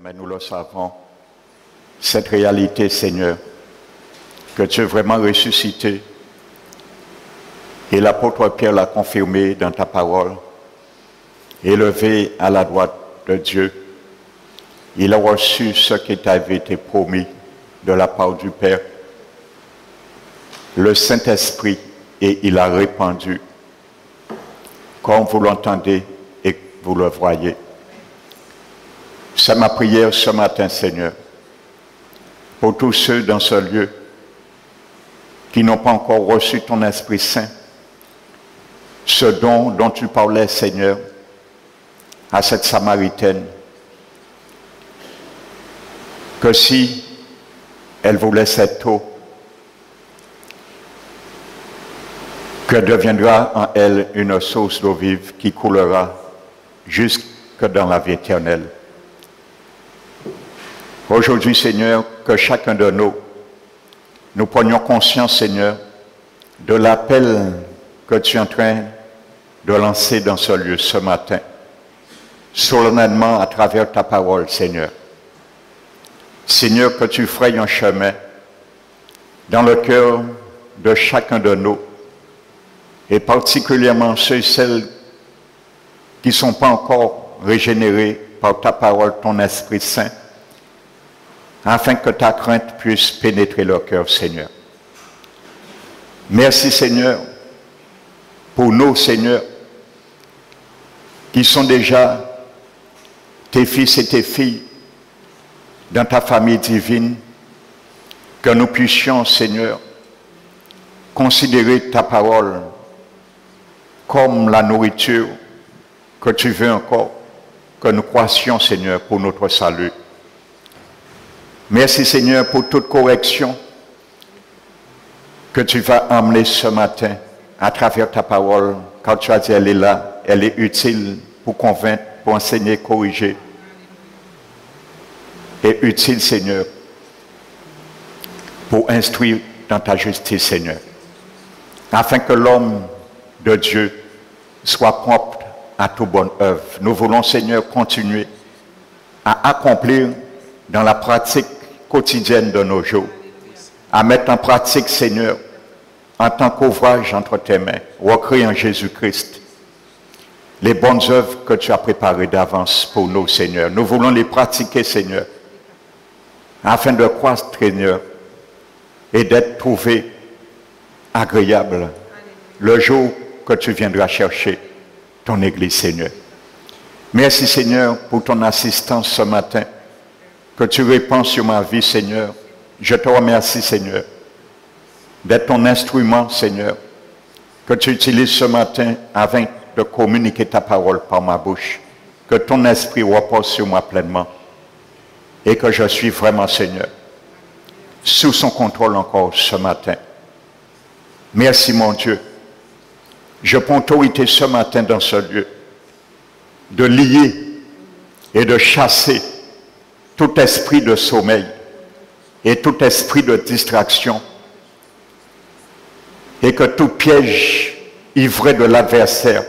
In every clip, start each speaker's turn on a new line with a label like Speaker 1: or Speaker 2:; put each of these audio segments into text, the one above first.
Speaker 1: mais nous le savons, cette réalité, Seigneur, que tu es vraiment ressuscité, et l'apôtre Pierre l'a confirmé dans ta parole, élevé à la droite de Dieu, il a reçu ce qui t'avait été promis de la part du Père, le Saint-Esprit, et il a répandu, comme vous l'entendez et vous le voyez. C'est ma prière ce matin, Seigneur, pour tous ceux dans ce lieu qui n'ont pas encore reçu ton Esprit Saint, ce don dont tu parlais, Seigneur, à cette Samaritaine, que si elle voulait cette eau, que deviendra en elle une source d'eau vive qui coulera jusque dans la vie éternelle. Aujourd'hui, Seigneur, que chacun de nous prenions conscience, Seigneur, de l'appel que tu es en train de lancer dans ce lieu ce matin, solennellement à travers ta parole, Seigneur. Seigneur, que tu frayes un chemin dans le cœur de chacun de nous, et particulièrement ceux et celles qui ne sont pas encore régénérés par ta parole, ton Esprit Saint, afin que ta crainte puisse pénétrer leur cœur, Seigneur. Merci, Seigneur, pour nous, Seigneur, qui sont déjà tes fils et tes filles dans ta famille divine, que nous puissions, Seigneur, considérer ta parole comme la nourriture que tu veux encore, que nous croissions, Seigneur, pour notre salut. Merci, Seigneur, pour toute correction que tu vas emmener ce matin à travers ta parole. Quand tu as dit elle est là, elle est utile pour convaincre, pour enseigner, corriger. Et utile, Seigneur, pour instruire dans ta justice, Seigneur. Afin que l'homme de Dieu soit propre à toute bonne œuvre. Nous voulons, Seigneur, continuer à accomplir dans la pratique quotidienne de nos jours, à mettre en pratique, Seigneur, en tant qu'ouvrage entre tes mains, recréé en Jésus-Christ, les bonnes œuvres que tu as préparées d'avance pour nous, Seigneur. Nous voulons les pratiquer, Seigneur, afin de croître, Seigneur, et d'être trouvés agréables le jour que tu viendras chercher ton Église, Seigneur. Merci, Seigneur, pour ton assistance ce matin, que tu répands sur ma vie, Seigneur. Je te remercie, Seigneur, d'être ton instrument, Seigneur, que tu utilises ce matin afin de communiquer ta parole par ma bouche. Que ton esprit repose sur moi pleinement et que je suis vraiment, Seigneur, sous son contrôle encore ce matin. Merci, mon Dieu. Je prends autorité ce matin dans ce lieu de lier et de chasser tout esprit de sommeil et tout esprit de distraction, et que tout piège ivré de l'adversaire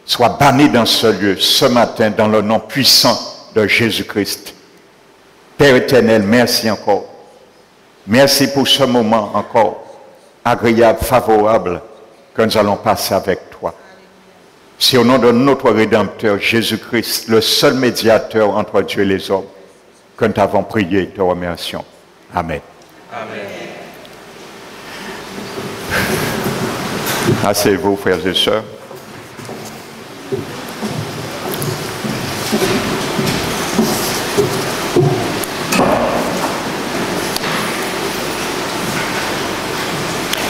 Speaker 1: soit banni dans ce lieu ce matin dans le nom puissant de Jésus-Christ. Père éternel, merci encore. Merci pour ce moment encore agréable, favorable que nous allons passer avec toi. C'est au nom de notre Rédempteur Jésus-Christ, le seul médiateur entre Dieu et les hommes, que nous t'avons prié et te remercions. Amen.
Speaker 2: Amen.
Speaker 1: Asseyez-vous, frères et sœurs.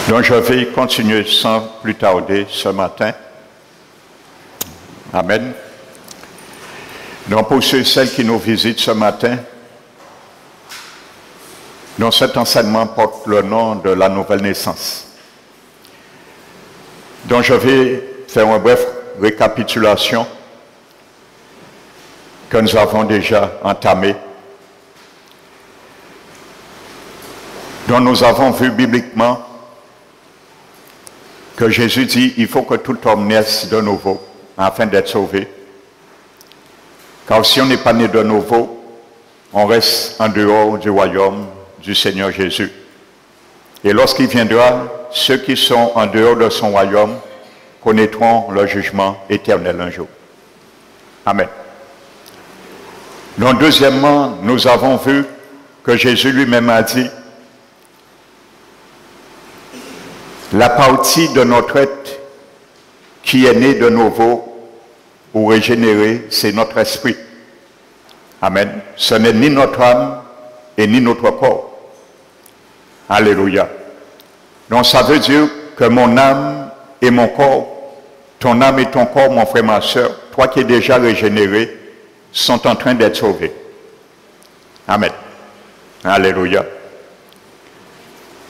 Speaker 1: Donc je vais continuer sans plus tarder ce matin. Amen. Donc pour ceux et celles qui nous visitent ce matin, dont cet enseignement porte le nom de la nouvelle naissance. Donc je vais faire une brève récapitulation que nous avons déjà entamée. Donc nous avons vu bibliquement que Jésus dit, il faut que tout homme naisse de nouveau afin d'être sauvé. Car si on n'est pas né de nouveau, on reste en dehors du royaume du Seigneur Jésus. Et lorsqu'il viendra, ceux qui sont en dehors de son royaume connaîtront le jugement éternel un jour. Amen. Donc, deuxièmement, nous avons vu que Jésus lui-même a dit, la partie de notre être qui est née de nouveau ou régénérée, c'est notre esprit. Amen. Ce n'est ni notre âme et ni notre corps. Alléluia. Donc ça veut dire que mon âme et mon corps, ton âme et ton corps, mon frère, ma soeur, toi qui es déjà régénéré, sont en train d'être sauvés. Amen. Alléluia.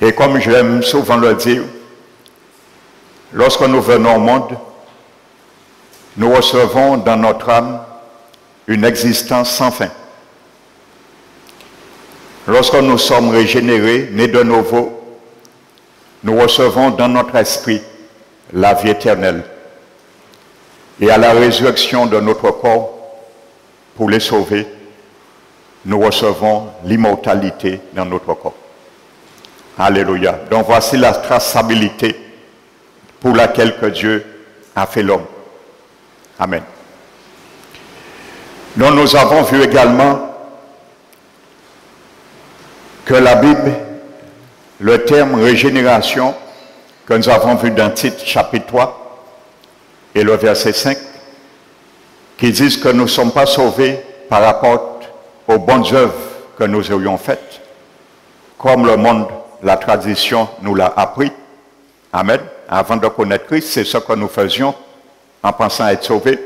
Speaker 1: Et comme j'aime souvent le dire, lorsque nous venons au monde, nous recevons dans notre âme une existence sans fin. Lorsque nous sommes régénérés, nés de nouveau, nous recevons dans notre esprit la vie éternelle. Et à la résurrection de notre corps, pour les sauver, nous recevons l'immortalité dans notre corps. Alléluia. Donc voici la traçabilité pour laquelle que Dieu a fait l'homme. Amen. Donc nous avons vu également que la Bible, le terme régénération, que nous avons vu dans Tite chapitre 3 et le verset 5, qui disent que nous ne sommes pas sauvés par rapport aux bonnes œuvres que nous aurions faites, comme le monde, la tradition nous l'a appris. Amen. Avant de connaître Christ, c'est ce que nous faisions en pensant être sauvés.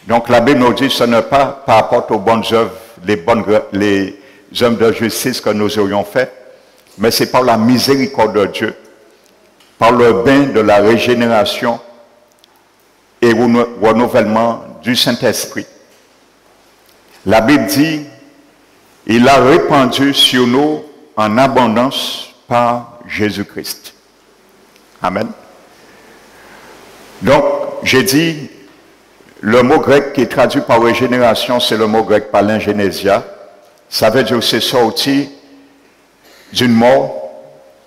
Speaker 1: Donc la Bible nous dit que ce n'est pas par rapport aux bonnes œuvres, les œuvres de justice que nous aurions fait, mais c'est par la miséricorde de Dieu, par le bain de la régénération et renouvellement du Saint-Esprit. La Bible dit, il a répandu sur nous en abondance par Jésus-Christ. Amen. Donc, j'ai dit, le mot grec qui est traduit par régénération, c'est le mot grec palingénésia. Ça veut dire c'est sortir d'une mort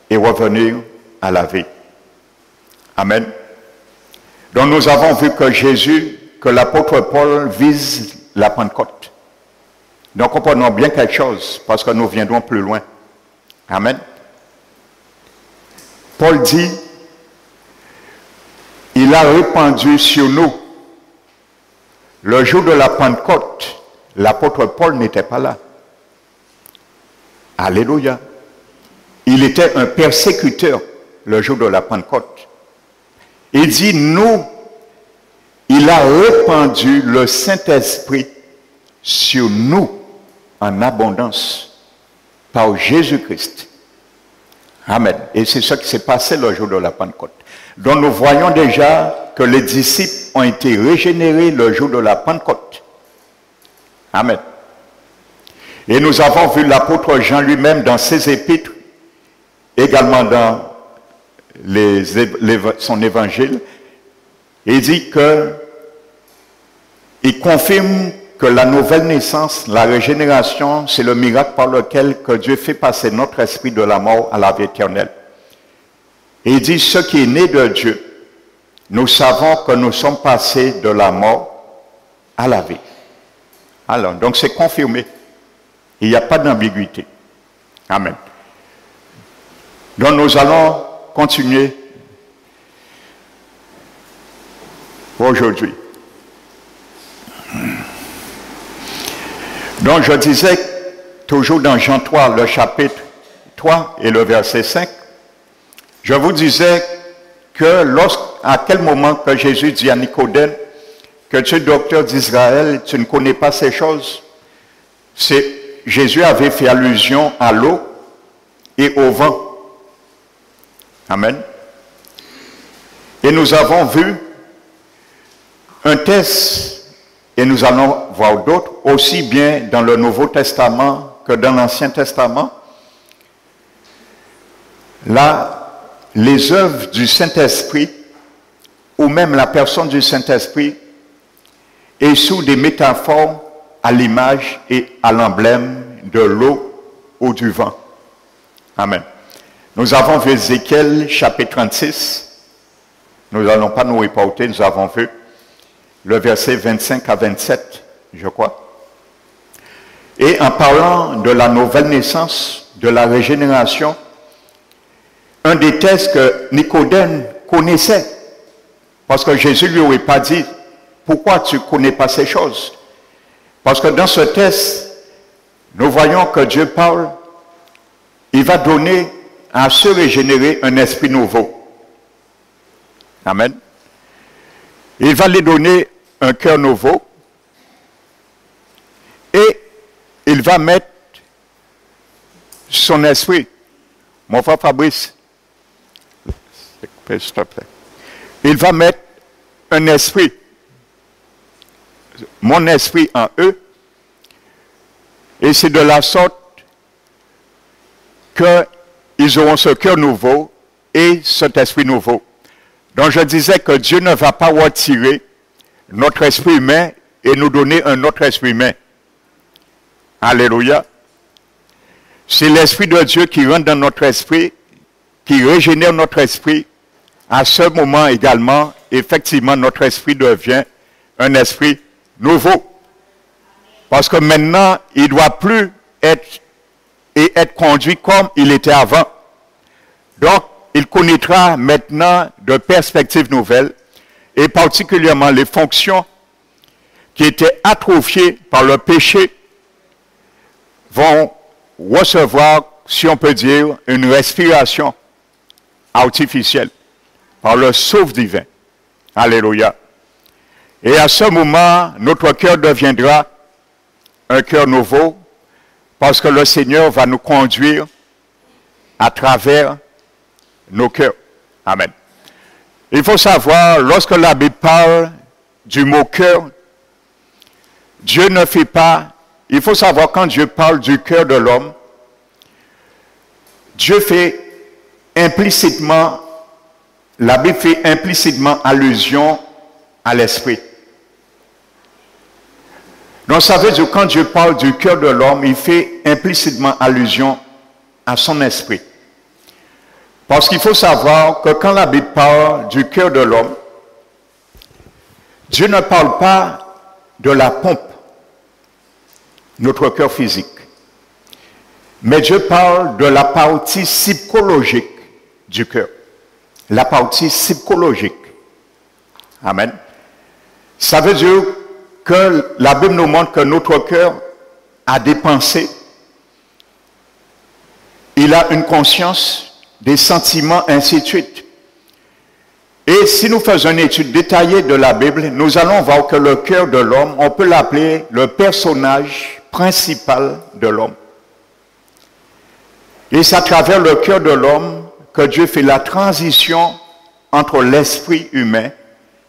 Speaker 1: et revenir à la vie. Amen. Donc nous avons vu que Jésus, que l'apôtre Paul vise la Pentecôte. Donc comprenons bien quelque chose, parce que nous viendrons plus loin. Amen. Paul dit, il a répandu sur nous. Le jour de la Pentecôte, l'apôtre Paul n'était pas là. Alléluia. Il était un persécuteur le jour de la Pentecôte. Il dit, nous, il a répandu le Saint-Esprit sur nous en abondance par Jésus-Christ. Amen. Et c'est ce qui s'est passé le jour de la Pentecôte. Donc nous voyons déjà que les disciples ont été régénérés le jour de la Pentecôte. Amen. Et nous avons vu l'apôtre Jean lui-même dans ses épîtres, également dans son évangile. Il dit que il confirme que la nouvelle naissance, la régénération, c'est le miracle par lequel que Dieu fait passer notre esprit de la mort à la vie éternelle. Et il dit, ce qui est né de Dieu, nous savons que nous sommes passés de la mort à la vie. Alors, donc c'est confirmé. Il n'y a pas d'ambiguïté. Amen. Donc nous allons continuer aujourd'hui. Donc je disais, toujours dans Jean 3, le chapitre 3 et le verset 5, je vous disais que à quel moment que Jésus dit à Nicodème que tu es docteur d'Israël, tu ne connais pas ces choses, Jésus avait fait allusion à l'eau et au vent. Amen. Et nous avons vu un test, et nous allons voir d'autres, aussi bien dans le Nouveau Testament que dans l'Ancien Testament. Là, les œuvres du Saint-Esprit, ou même la personne du Saint-Esprit, est sous des métaphores à l'image et à l'emblème de l'eau ou du vent. Amen. Nous avons vu Ézéchiel chapitre 36. Nous n'allons pas nous reporter, nous avons vu le verset 25 à 27, je crois. Et en parlant de la nouvelle naissance, de la régénération, un des textes que Nicodème connaissait, parce que Jésus ne lui aurait pas dit, pourquoi tu ne connais pas ces choses? Parce que dans ce texte, nous voyons que Dieu parle, il va donner à se régénérer un esprit nouveau. Amen. Il va lui donner un cœur nouveau et il va mettre son esprit. Mon frère Fabrice, s'il te plaît. Il va mettre un esprit, mon esprit en eux, et c'est de la sorte qu'ils auront ce cœur nouveau et cet esprit nouveau. Donc je disais que Dieu ne va pas retirer notre esprit humain et nous donner un autre esprit humain. Alléluia. C'est l'esprit de Dieu qui rentre dans notre esprit, qui régénère notre esprit. À ce moment également, effectivement, notre esprit devient un esprit nouveau. Parce que maintenant, il ne doit plus être conduit comme il était avant. Donc, il connaîtra maintenant de perspectives nouvelles, et particulièrement les fonctions qui étaient atrophiées par le péché vont recevoir, si on peut dire, une respiration artificielle par le souffle divin. Alléluia. Et à ce moment, notre cœur deviendra un cœur nouveau, parce que le Seigneur va nous conduire à travers nos cœurs. Amen. Il faut savoir, lorsque la Bible parle du mot cœur, Dieu ne fait pas, il faut savoir quand Dieu parle du cœur de l'homme, Dieu fait implicitement, la Bible fait implicitement allusion à l'esprit. Donc ça veut dire que quand Dieu parle du cœur de l'homme, il fait implicitement allusion à son esprit. Parce qu'il faut savoir que quand la Bible parle du cœur de l'homme, Dieu ne parle pas de la pompe, notre cœur physique. Mais Dieu parle de la partie psychologique du cœur. La partie psychologique. Amen. Ça veut dire que la Bible nous montre que notre cœur a des pensées. Il a une conscience, des sentiments, ainsi de suite. Et si nous faisons une étude détaillée de la Bible, nous allons voir que le cœur de l'homme, on peut l'appeler le personnage principal de l'homme. Et c'est à travers le cœur de l'homme que Dieu fait la transition entre l'esprit humain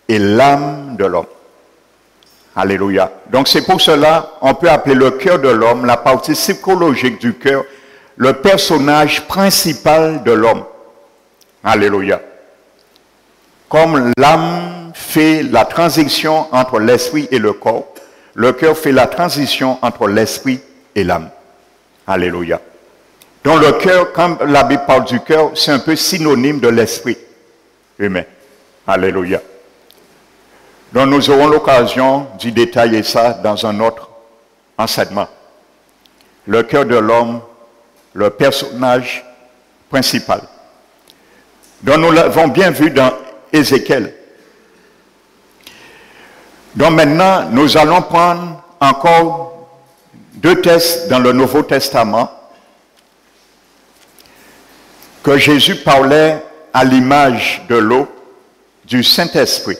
Speaker 1: et l'âme de l'homme. Alléluia. Donc c'est pour cela on peut appeler le cœur de l'homme, la partie psychologique du cœur, le personnage principal de l'homme. Alléluia. Comme l'âme fait la transition entre l'esprit et le corps, le cœur fait la transition entre l'esprit et l'âme. Alléluia. Donc le cœur, quand la Bible parle du cœur, c'est un peu synonyme de l'esprit humain. Alléluia. Donc nous aurons l'occasion d'y détailler ça dans un autre enseignement. Le cœur de l'homme, le personnage principal. Donc nous l'avons bien vu dans Ézéchiel. Donc maintenant, nous allons prendre encore deux textes dans le Nouveau Testament que Jésus parlait à l'image de l'eau du Saint-Esprit.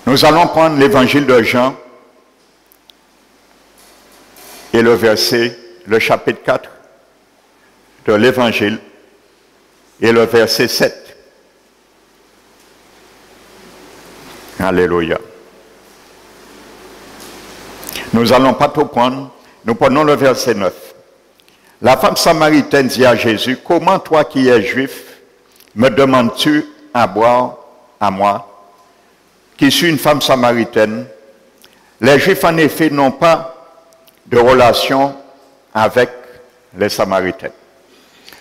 Speaker 1: Nous allons prendre l'évangile de Jean et le chapitre 4 de l'évangile et le verset 7. Alléluia. Nous n'allons pas tout prendre, nous prenons le verset 9. La femme samaritaine dit à Jésus, « Comment toi qui es juif, me demandes-tu à boire à moi, qui suis une femme samaritaine? » Les Juifs, en effet, n'ont pas de relation avec les Samaritains.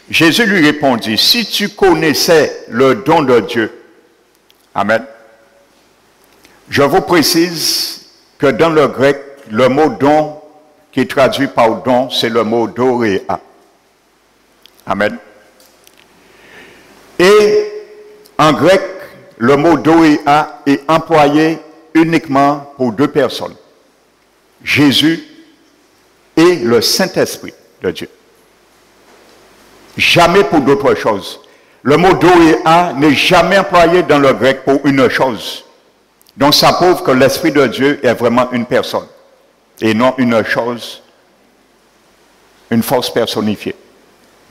Speaker 1: Jésus lui répondit, si tu connaissais le don de Dieu, amen. Je vous précise que dans le grec, le mot don qui est traduit par don, c'est le mot doréa. Amen. Et en grec, le mot doréa est employé uniquement pour deux personnes. Jésus et le Saint-Esprit de Dieu. Jamais pour d'autres choses. Le mot doréa n'est jamais employé dans le grec pour une chose. Donc ça prouve que l'Esprit de Dieu est vraiment une personne et non une chose, une force personnifiée,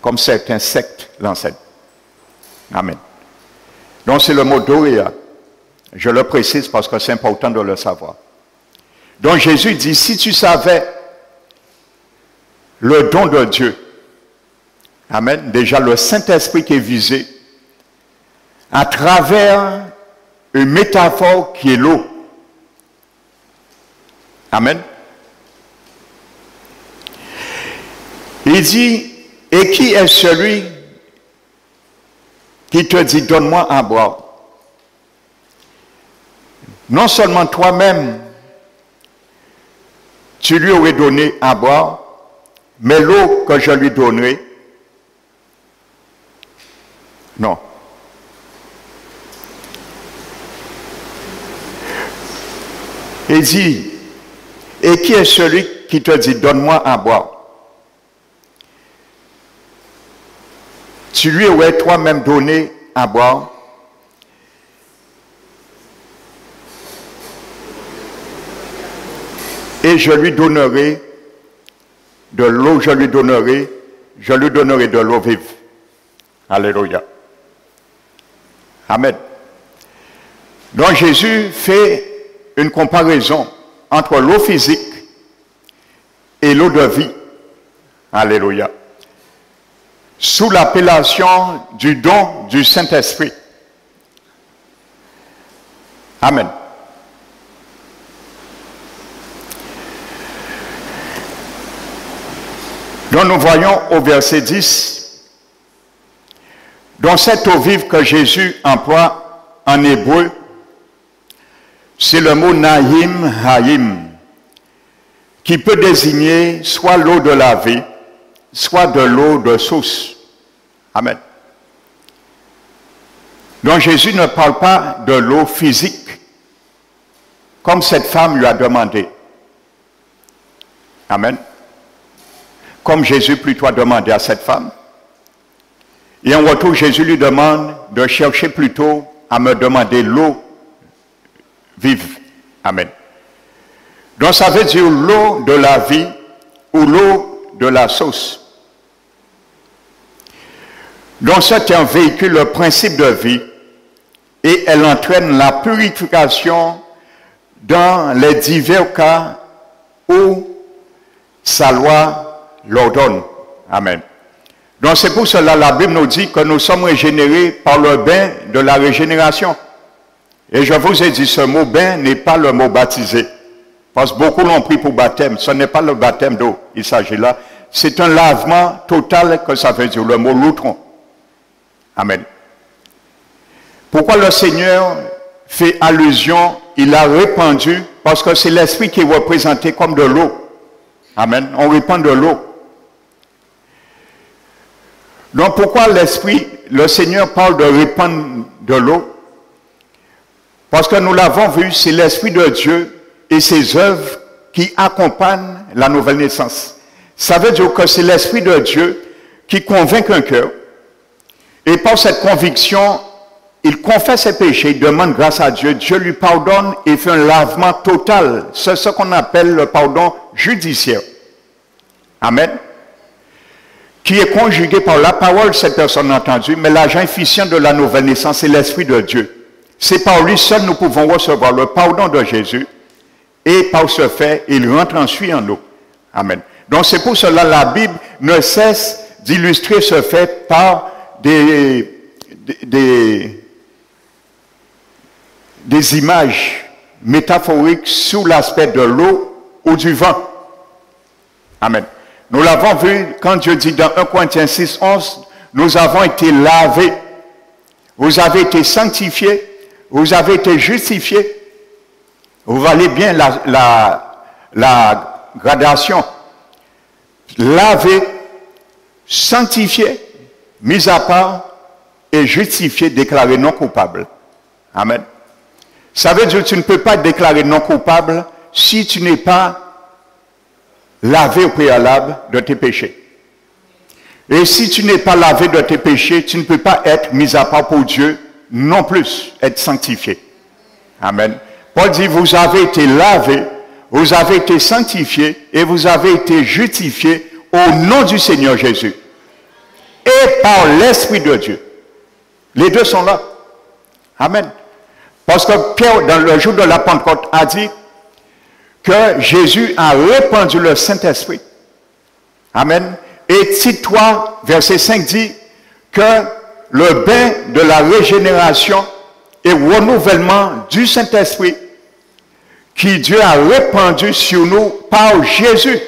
Speaker 1: comme certains sectes l'enseignent. Amen. Donc c'est le mot doréa. Je le précise parce que c'est important de le savoir. Donc Jésus dit, si tu savais le don de Dieu, amen, déjà le Saint-Esprit qui est visé, à travers une métaphore qui est l'eau. Amen. Il dit, et qui est celui qui te dit, donne-moi à boire? Non seulement toi-même, tu lui aurais donné à boire, mais l'eau que je lui donnerai, non. Il dit, et qui est celui qui te dit, donne-moi à boire? Tu lui aurais toi-même donné à boire. Et je lui donnerai de l'eau, je lui donnerai de l'eau vive. Alléluia. Amen. Donc Jésus fait une comparaison entre l'eau physique et l'eau de vie. Alléluia. Sous l'appellation du don du Saint-Esprit. Amen. Donc nous voyons au verset 10, dans cette eau vive que Jésus emploie en hébreu, c'est le mot Naïm Haïm, qui peut désigner soit l'eau de la vie, soit de l'eau de source. Amen. Donc Jésus ne parle pas de l'eau physique, comme cette femme lui a demandé. Amen. Comme Jésus plutôt a demandé à cette femme. Et en retour, Jésus lui demande de chercher plutôt à me demander l'eau vive. Amen. Donc ça veut dire l'eau de la vie ou l'eau de la source. Donc c'est un véhicule, le principe de vie, et elle entraîne la purification dans les divers cas où sa loi l'ordonne. Amen. Donc c'est pour cela la Bible nous dit que nous sommes régénérés par le bain de la régénération. Et je vous ai dit, ce mot bain n'est pas le mot baptisé. Parce que beaucoup l'ont pris pour baptême. Ce n'est pas le baptême d'eau, il s'agit là. C'est un lavement total que ça veut dire, le mot loutron. Amen. Pourquoi le Seigneur fait allusion, il a répandu, parce que c'est l'Esprit qui est représenté comme de l'eau. Amen. On répand de l'eau. Donc pourquoi l'Esprit, le Seigneur parle de répandre de l'eau? Parce que nous l'avons vu, c'est l'Esprit de Dieu et ses œuvres qui accompagnent la nouvelle naissance. Ça veut dire que c'est l'Esprit de Dieu qui convainc un cœur. Et par cette conviction, il confesse ses péchés, il demande grâce à Dieu, Dieu lui pardonne et fait un lavement total. C'est ce qu'on appelle le pardon judiciaire. Amen. Qui est conjugué par la parole, cette personne entendue, mais l'agent efficient de la nouvelle naissance, c'est l'Esprit de Dieu. C'est par lui seul nous pouvons recevoir le pardon de Jésus, et par ce fait, il rentre ensuite en nous. Amen. Donc c'est pour cela la Bible ne cesse d'illustrer ce fait par des images métaphorique sous l'aspect de l'eau ou du vent. Amen. Nous l'avons vu quand Dieu dit dans 1 Corinthiens 6, 11, nous avons été lavés, vous avez été sanctifiés, vous avez été justifiés. Vous voyez bien la gradation. Lavé, sanctifié, mis à part et justifié, déclaré non coupable. Amen. Ça veut dire que tu ne peux pas être déclaré non coupable si tu n'es pas lavé au préalable de tes péchés. Et si tu n'es pas lavé de tes péchés, tu ne peux pas être mis à part pour Dieu, non plus être sanctifié. Amen. Paul dit, vous avez été lavés, vous avez été sanctifiés et vous avez été justifiés au nom du Seigneur Jésus. Et par l'Esprit de Dieu. Les deux sont là. Amen. Parce que Pierre, dans le jour de la Pentecôte, a dit que Jésus a répandu le Saint-Esprit. Amen. Et Tite 3, verset 5 dit que le bain de la régénération et renouvellement du Saint-Esprit qui Dieu a répandu sur nous par Jésus.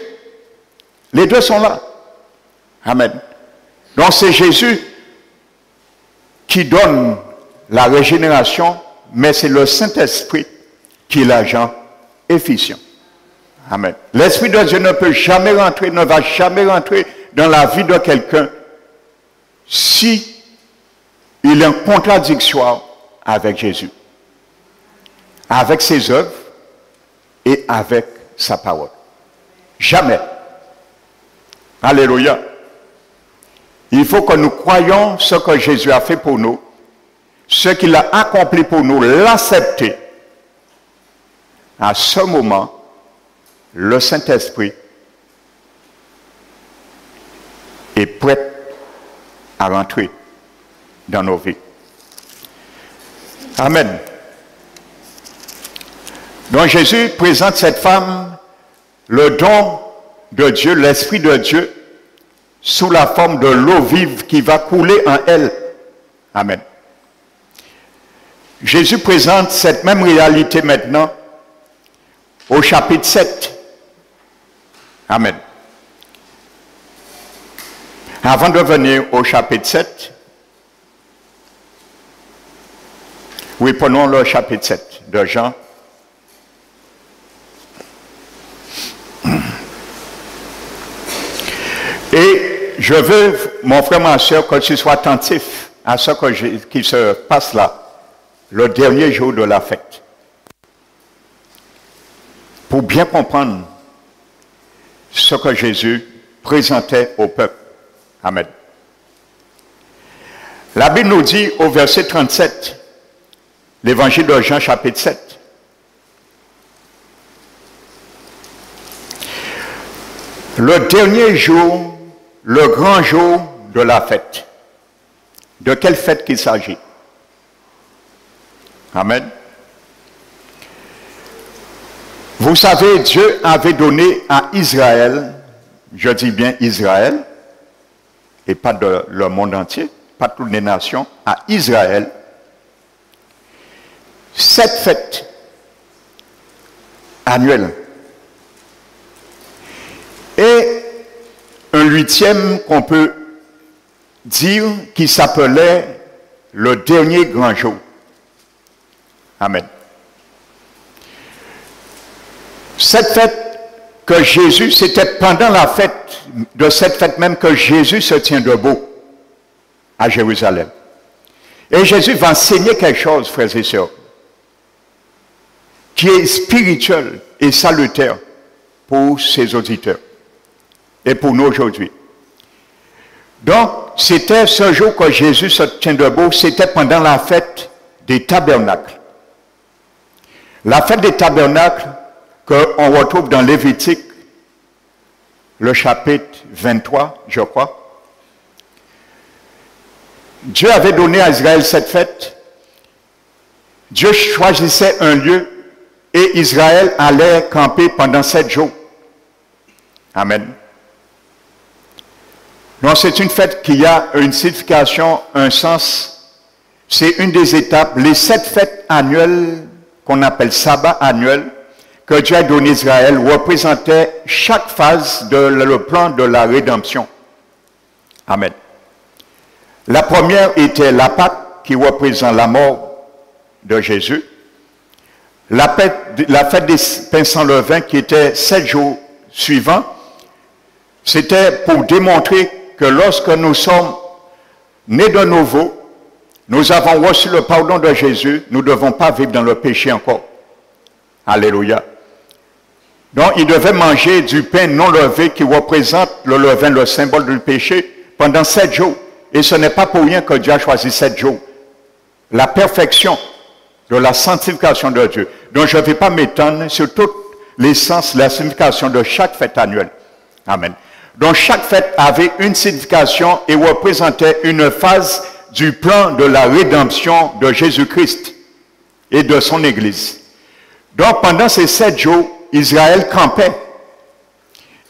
Speaker 1: Les deux sont là. Amen. Donc c'est Jésus qui donne la régénération, mais c'est le Saint-Esprit qui est l'agent efficient. Amen. L'Esprit de Dieu ne peut jamais rentrer, ne va jamais rentrer dans la vie de quelqu'un si il est en contradiction avec Jésus, avec ses œuvres et avec sa parole. Jamais. Alléluia. Il faut que nous croyions ce que Jésus a fait pour nous, ce qu'il a accompli pour nous, l'accepter. À ce moment, le Saint-Esprit est prêt à rentrer dans nos vies. Amen. Donc Jésus présente cette femme le don de Dieu, l'Esprit de Dieu, sous la forme de l'eau vive qui va couler en elle. Amen. Jésus présente cette même réalité maintenant au chapitre 7. Amen. Avant de venir au chapitre 7, oui, prenons le chapitre 7 de Jean. Et je veux, mon frère, ma soeur, que tu sois attentif à ce qui se passe là, le dernier jour de la fête. Pour bien comprendre ce que Jésus présentait au peuple. Amen. La Bible nous dit au verset 37, l'évangile de Jean chapitre 7. Le dernier jour, le grand jour de la fête. De quelle fête qu'il s'agit? Amen. Vous savez, Dieu avait donné à Israël, je dis bien Israël, et pas de le monde entier, pas toutes les nations, à Israël, 7 fêtes annuelles. Et un 8e qu'on peut dire qui s'appelait le dernier grand jour. Amen. Cette fête que Jésus, c'était pendant la fête, de cette fête même que Jésus se tient debout à Jérusalem. Et Jésus va enseigner quelque chose, frères et sœurs, qui est spirituel et salutaire pour ses auditeurs et pour nous aujourd'hui. Donc, c'était ce jour que Jésus se tient debout, c'était pendant la fête des tabernacles. La fête des tabernacles qu'on retrouve dans Lévitique, le chapitre 23, je crois. Dieu avait donné à Israël cette fête. Dieu choisissait un lieu et Israël allait camper pendant 7 jours. Amen. Donc c'est une fête qui a une signification, un sens. C'est une des étapes. Les 7 fêtes annuelles qu'on appelle sabbat annuel, que Dieu a donné à Israël, représentait chaque phase de le plan de la rédemption. Amen. La première était la Pâque, qui représente la mort de Jésus. La fête des pains sans levain, qui était 7 jours suivants, c'était pour démontrer que lorsque nous sommes nés de nouveau, nous avons reçu le pardon de Jésus, nous ne devons pas vivre dans le péché encore. Alléluia. Donc, il devait manger du pain non levé qui représente le levain, le symbole du péché, pendant 7 jours. Et ce n'est pas pour rien que Dieu a choisi 7 jours. La perfection de la sanctification de Dieu. Donc, je ne vais pas m'étendre sur toute l'essence, la signification de chaque fête annuelle. Amen. Donc, chaque fête avait une signification et représentait une phase du plan de la rédemption de Jésus-Christ et de son Église. Donc, pendant ces 7 jours, Israël campait.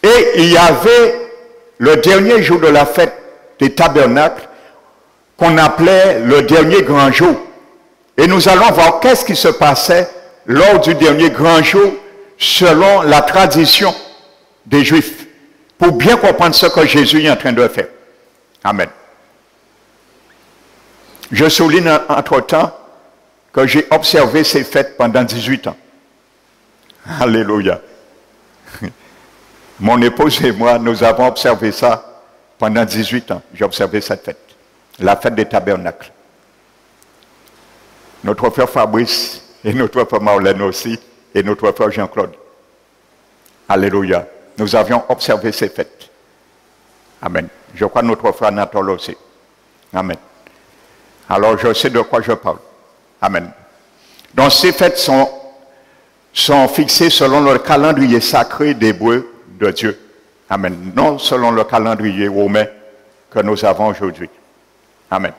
Speaker 1: Et il y avait le dernier jour de la fête des tabernacles qu'on appelait le dernier grand jour. Et nous allons voir qu'est-ce qui se passait lors du dernier grand jour selon la tradition des Juifs, pour bien comprendre ce que Jésus est en train de faire. Amen. Je souligne entre-temps que j'ai observé ces fêtes pendant 18 ans. Alléluia. Mon épouse et moi, nous avons observé ça pendant 18 ans. J'ai observé cette fête, la fête des tabernacles. Notre frère Fabrice et notre frère Marlène aussi, et notre frère Jean-Claude. Alléluia. Nous avions observé ces fêtes. Amen. Je crois notre frère Anatole aussi. Amen. Alors je sais de quoi je parle. Amen. Donc ces fêtes sont fixées selon le calendrier sacré d'Hébreu de Dieu. Amen. Non selon le calendrier romain que nous avons aujourd'hui. Amen.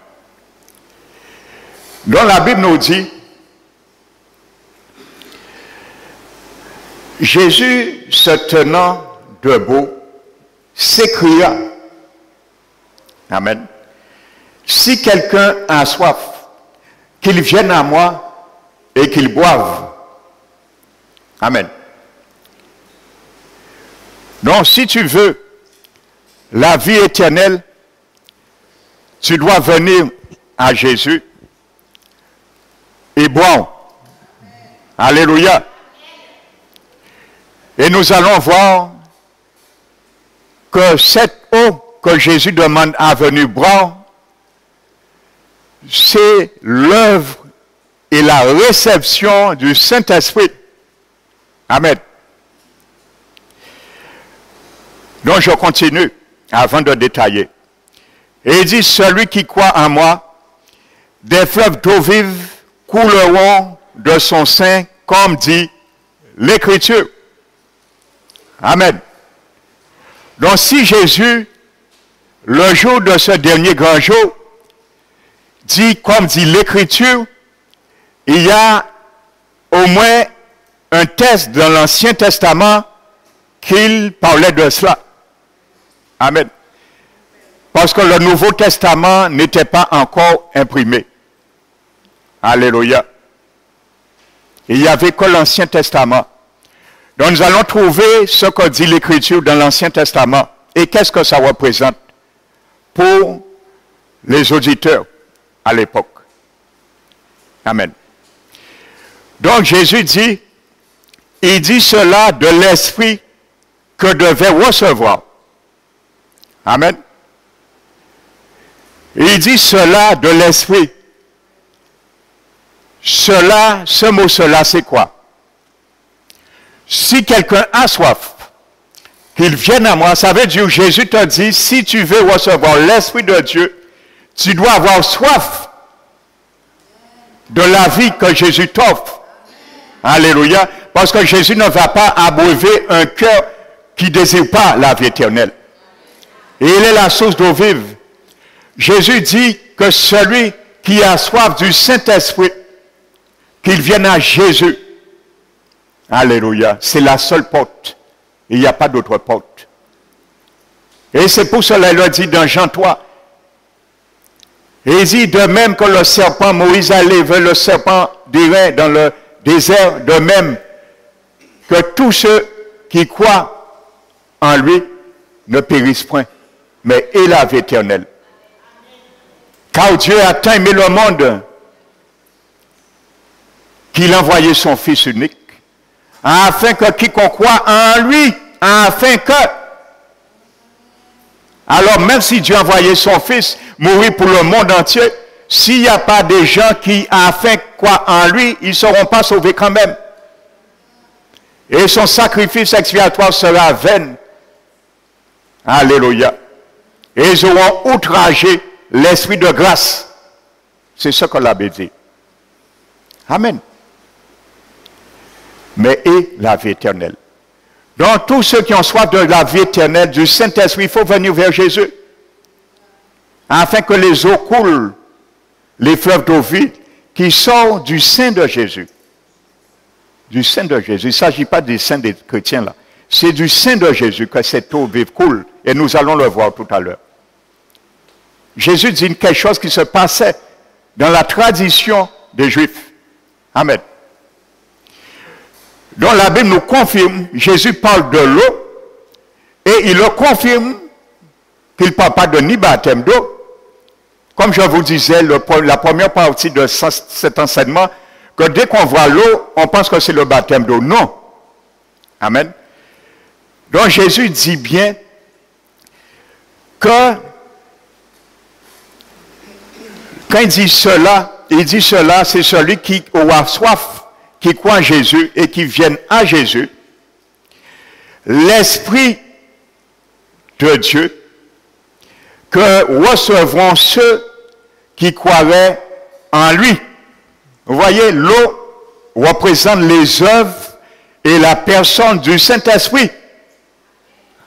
Speaker 1: Donc la Bible nous dit, Jésus se tenant debout, s'écria, amen, si quelqu'un a soif, qu'il vienne à moi et qu'il boive. Amen. Donc si tu veux la vie éternelle, tu dois venir à Jésus et boire. Alléluia. Et nous allons voir que cette eau que Jésus demande à venir boire, c'est l'œuvre et la réception du Saint-Esprit. Amen. Donc je continue avant de détailler. Et il dit, celui qui croit en moi, des fleuves d'eau vive couleront de son sein, comme dit l'Écriture. Amen. Donc si Jésus, le jour de ce dernier grand jour, dit, comme dit l'Écriture, il y a au moins un texte dans l'Ancien Testament qu'il parlait de cela. Amen. Parce que le Nouveau Testament n'était pas encore imprimé. Alléluia. Il n'y avait que l'Ancien Testament. Donc nous allons trouver ce que dit l'Écriture dans l'Ancien Testament. Et qu'est-ce que ça représente pour les auditeurs à l'époque. Amen. Donc Jésus dit, il dit cela de l'Esprit que devait recevoir. Amen. Il dit cela de l'Esprit. Cela, ce mot cela, c'est quoi? Si quelqu'un a soif, qu'il vienne à moi, ça veut dire Jésus t'a dit, si tu veux recevoir l'Esprit de Dieu, tu dois avoir soif de la vie que Jésus t'offre. Alléluia. Parce que Jésus ne va pas abreuver un cœur qui ne désire pas la vie éternelle. Et il est la source d'eau vive. Jésus dit que celui qui a soif du Saint-Esprit, qu'il vienne à Jésus. Alléluia. C'est la seule porte. Il n'y a pas d'autre porte. Et c'est pour cela qu'il a dit dans Jean 3. Et il dit de même que le serpent, Moïse a levé le serpent d'airain dans le désert, de même que tous ceux qui croient en lui ne périssent point, mais aient la vie éternelle. Car Dieu a tant aimé le monde qu'il a envoyé son Fils unique, afin que quiconque croit en lui, afin que... Alors même si Dieu a envoyé son Fils mourir pour le monde entier, s'il n'y a pas des gens qui, afin que croient en lui, ils ne seront pas sauvés quand même. Et son sacrifice expiatoire sera vain. Alléluia. Et ils auront outragé l'esprit de grâce. C'est ce que la Bible dit. Amen. Mais et la vie éternelle. Donc tous ceux qui ont soif de la vie éternelle, du Saint-Esprit, il faut venir vers Jésus. Afin que les eaux coulent, les fleuves d'eau vive, qui sortent du sein de Jésus. Du sein de Jésus. Il ne s'agit pas du sein des chrétiens là. C'est du sein de Jésus que cette eau vive coule. Et nous allons le voir tout à l'heure. Jésus dit quelque chose qui se passait dans la tradition des Juifs. Amen. Donc la Bible nous confirme, Jésus parle de l'eau, et il le confirme qu'il ne parle pas de ni baptême d'eau. Comme je vous disais, la première partie de cet enseignement, que dès qu'on voit l'eau, on pense que c'est le baptême d'eau. Non. Amen. Donc Jésus dit bien que quand il dit cela, c'est celui qui aura soif, qui croit en Jésus et qui vienne à Jésus. L'Esprit de Dieu que recevront ceux qui croiraient en lui. Vous voyez, l'eau représente les œuvres et la personne du Saint-Esprit.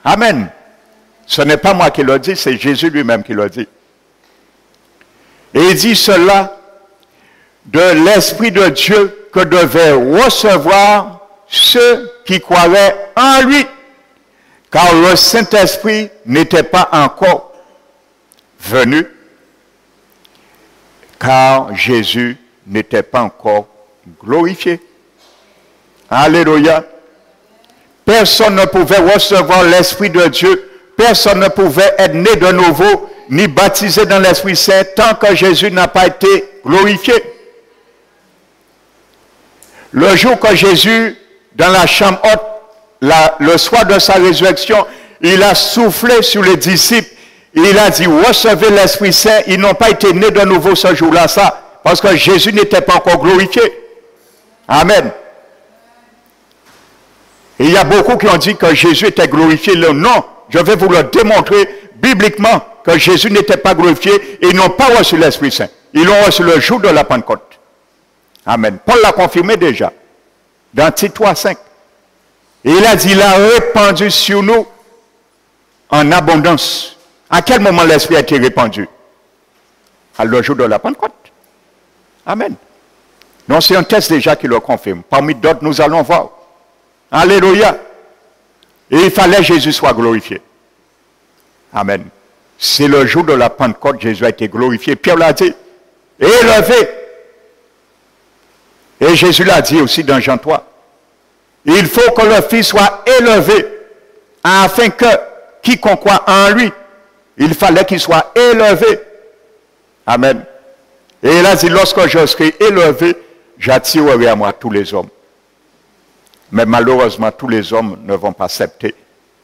Speaker 1: Amen. Ce n'est pas moi qui le dis, c'est Jésus lui-même qui le dit. Et il dit cela de l'Esprit de Dieu que devaient recevoir ceux qui croiraient en lui. Car le Saint-Esprit n'était pas encore venu, car Jésus n'était pas encore glorifié. Alléluia. Personne ne pouvait recevoir l'Esprit de Dieu, personne ne pouvait être né de nouveau, ni baptisé dans l'Esprit Saint, tant que Jésus n'a pas été glorifié. Le jour que Jésus, dans la chambre haute, le soir de sa résurrection, il a soufflé sur les disciples, il a dit, recevez l'Esprit Saint, ils n'ont pas été nés de nouveau ce jour-là, ça, parce que Jésus n'était pas encore glorifié. Amen. Et il y a beaucoup qui ont dit que Jésus était glorifié. Non, je vais vous le démontrer bibliquement que Jésus n'était pas glorifié et ils n'ont pas reçu l'Esprit Saint. Ils l'ont reçu le jour de la Pentecôte. Amen. Paul l'a confirmé déjà dans Tite 3:5. Et il a dit, il a répandu sur nous en abondance. À quel moment l'Esprit a été répandu? À le jour de la Pentecôte. Amen. Donc c'est un texte déjà qui le confirme. Parmi d'autres, nous allons voir. Alléluia. Et il fallait que Jésus soit glorifié. Amen. C'est le jour de la Pentecôte, Jésus a été glorifié. Pierre l'a dit, élevé. Et Jésus l'a dit aussi dans Jean 3. Il faut que le Fils soit élevé, afin que quiconque croit en lui, il fallait qu'il soit élevé. Amen. Et il a dit, lorsque je serai élevé, j'attirerai à moi tous les hommes. Mais malheureusement, tous les hommes ne vont pas accepter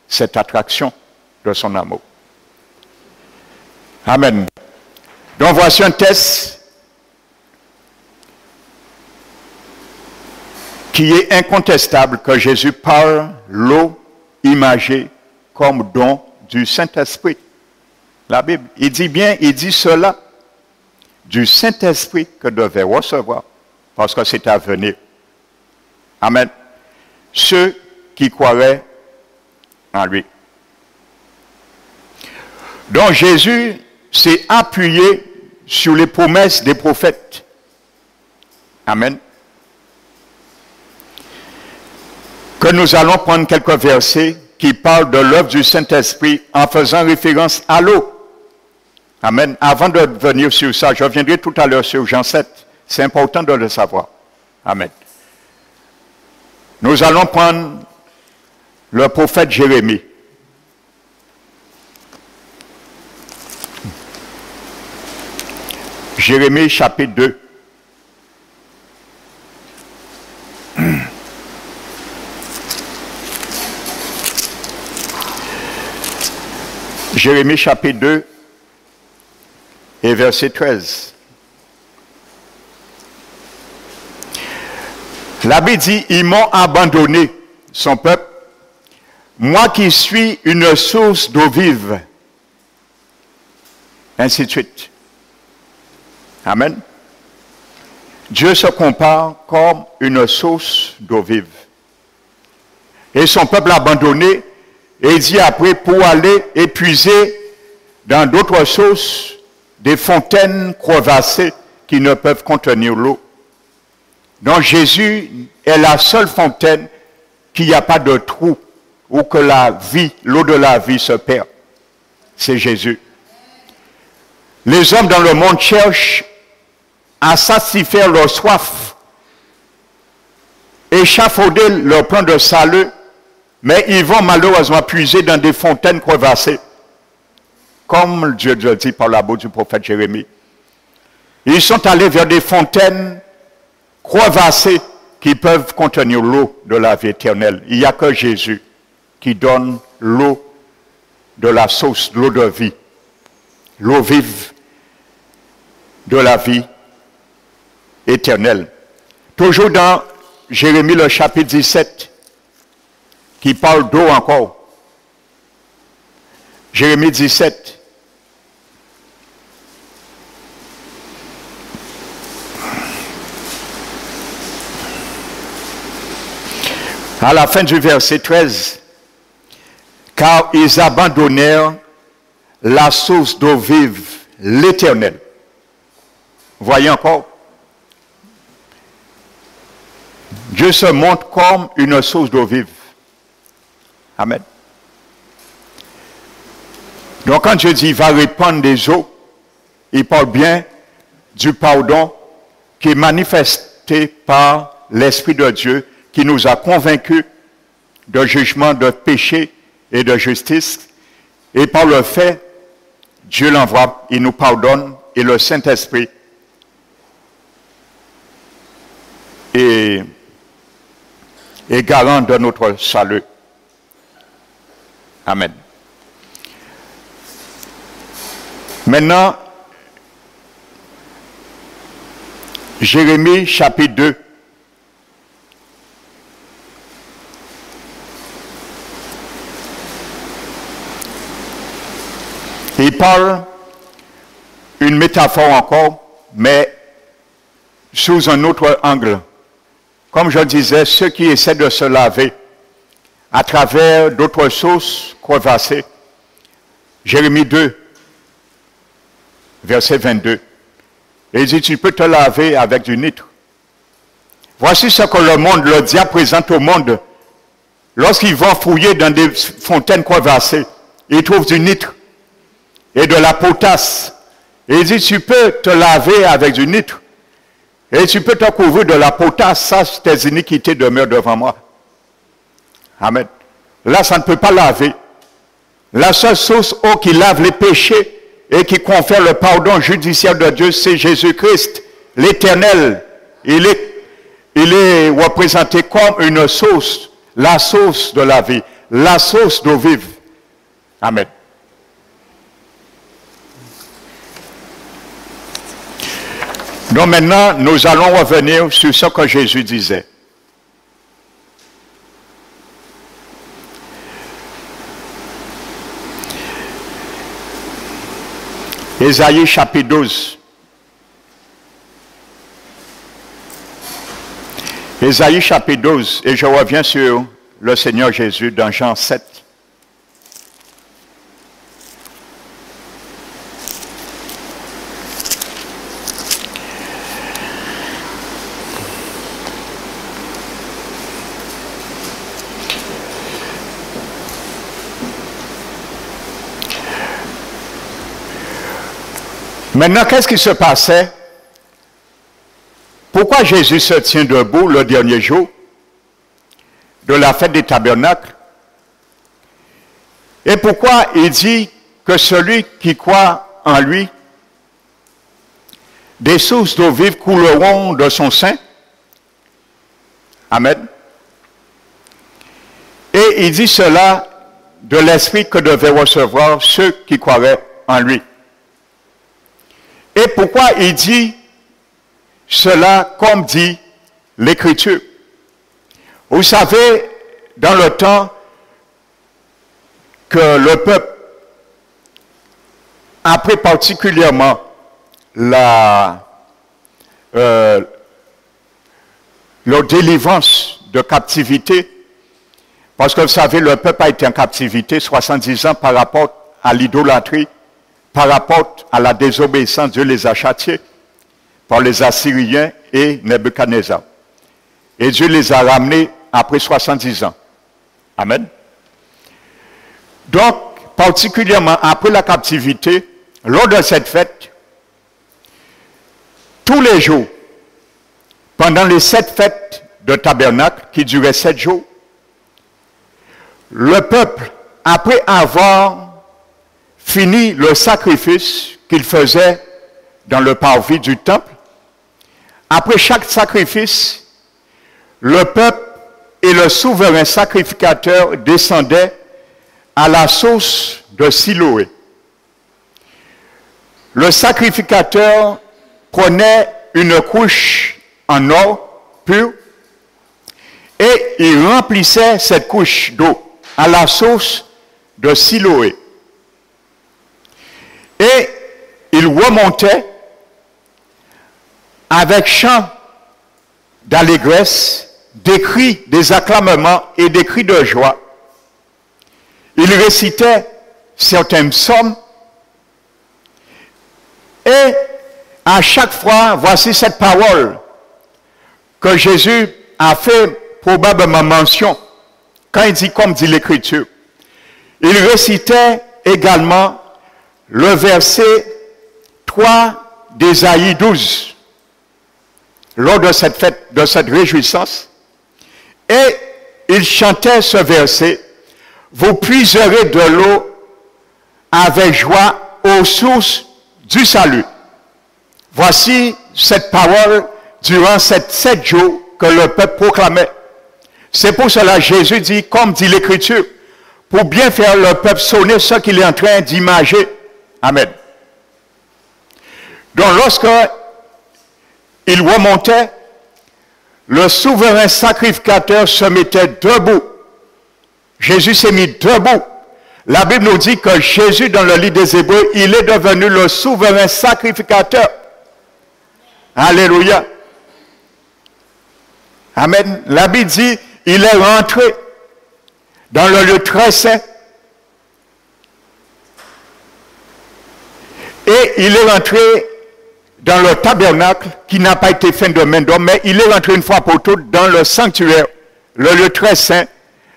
Speaker 1: cette attraction de son amour. Amen. Donc voici un texte qui est incontestable, que Jésus parle l'eau imagée comme don du Saint-Esprit. La Bible, il dit bien, il dit cela du Saint-Esprit que devait recevoir, parce que c'est à venir. Amen. Ceux qui croiraient en lui. Donc Jésus s'est appuyé sur les promesses des prophètes. Amen. Que nous allons prendre quelques versets qui parlent de l'œuvre du Saint-Esprit en faisant référence à l'eau. Amen. Avant de venir sur ça, je reviendrai tout à l'heure sur Jean 7. C'est important de le savoir. Amen. Nous allons prendre le prophète Jérémie. Jérémie chapitre 2. Jérémie chapitre 2 et verset 13. La Bible dit, ils m'ont abandonné, son peuple, moi qui suis une source d'eau vive. Ainsi de suite. Amen. Dieu se compare comme une source d'eau vive. Et son peuple l'a abandonné, et il dit après, pour aller épuiser dans d'autres sources des fontaines crevassées qui ne peuvent contenir l'eau. Donc Jésus est la seule fontaine qu'il n'y a pas de trou où que la vie, l'eau de la vie se perd. C'est Jésus. Les hommes dans le monde cherchent à satisfaire leur soif, échafauder leur plan de salut, mais ils vont malheureusement puiser dans des fontaines crevassées, comme Dieu le dit par la bouche du prophète Jérémie. Ils sont allés vers des fontaines crevassées qui peuvent contenir l'eau de la vie éternelle. Il n'y a que Jésus qui donne l'eau de la source, l'eau de vie, l'eau vive de la vie éternelle. Toujours dans Jérémie le chapitre 17, qui parle d'eau encore. Jérémie 17. À la fin du verset 13, car ils abandonnèrent la source d'eau vive, l'Éternel. Voyez encore, Dieu se montre comme une source d'eau vive. Amen. Donc quand Dieu dit il va répandre des eaux, il parle bien du pardon qui est manifesté par l'Esprit de Dieu qui nous a convaincus de jugement, de péché et de justice. Et par le fait, Dieu l'envoie, il nous pardonne et le Saint-Esprit est garant de notre salut. Amen. Maintenant, Jérémie chapitre 2. Il parle une métaphore encore, mais sous un autre angle. Comme je disais, ceux qui essaient de se laver à travers d'autres sources crevassées. Jérémie 2, verset 22. Et il dit, tu peux te laver avec du nitre. Voici ce que le diable présente au monde. Lorsqu'ils vont fouiller dans des fontaines crevassées, ils trouvent du nitre et de la potasse. Et il dit, tu peux te laver avec du nitre. Et tu peux te couvrir de la potasse. Ça, tes iniquités demeurent devant moi. Amen. Là, ça ne peut pas laver. La seule source eau qui lave les péchés et qui confère le pardon judiciaire de Dieu, c'est Jésus-Christ, l'Éternel. Il est représenté comme une source, la source de la vie, la source d'eau vive. Amen. Donc maintenant, nous allons revenir sur ce que Jésus disait. Ésaïe chapitre 12. Ésaïe chapitre 12, et je reviens sur le Seigneur Jésus dans Jean 7. Maintenant, qu'est-ce qui se passait? Pourquoi Jésus se tient debout le dernier jour? de la fête des tabernacles. Et pourquoi il dit que celui qui croit en lui, des sources d'eau vive couleront de son sein. Amen. Et il dit cela de l'esprit que devaient recevoir ceux qui croiraient en lui. Et pourquoi il dit cela comme dit l'Écriture? Vous savez, dans le temps que le peuple, après particulièrement leur délivrance de captivité, parce que vous savez, le peuple a été en captivité 70 ans par rapport à l'idolâtrie, par rapport à la désobéissance, Dieu les a châtiés par les Assyriens et Nebuchadnezzar. Et Dieu les a ramenés après 70 ans. Amen. Donc, particulièrement après la captivité, lors de cette fête, tous les jours, pendant les 7 fêtes de tabernacle qui duraient 7 jours, le peuple, après avoir fini le sacrifice qu'il faisait dans le parvis du temple, après chaque sacrifice, le peuple et le souverain sacrificateur descendaient à la source de Siloé. Le sacrificateur prenait une couche en or pur et il remplissait cette couche d'eau à la source de Siloé. Et il remontait avec chant d'allégresse, des cris, des acclamements et des cris de joie. Il récitait certains psaumes et à chaque fois, voici cette parole que Jésus a fait probablement mention quand il dit comme dit l'Écriture. Il récitait également le verset 3 d'Ésaïe 12 lors de cette fête, de cette réjouissance. Et il chantait ce verset: vous puiserez de l'eau avec joie aux sources du salut. Voici cette parole durant ces 7 jours que le peuple proclamait. C'est pour cela que Jésus dit, comme dit l'Écriture, pour bien faire le peuple sonner ce qu'il est en train d'imager. Amen. Donc lorsque il remontait, le souverain sacrificateur se mettait debout. Jésus s'est mis debout. La Bible nous dit que Jésus, dans le livre des Hébreux, il est devenu le souverain sacrificateur. Alléluia. Amen. La Bible dit, il est rentré dans le lieu très saint. Et il est rentré dans le tabernacle qui n'a pas été fait de main d'homme, mais il est rentré une fois pour toutes dans le sanctuaire, le lieu très saint,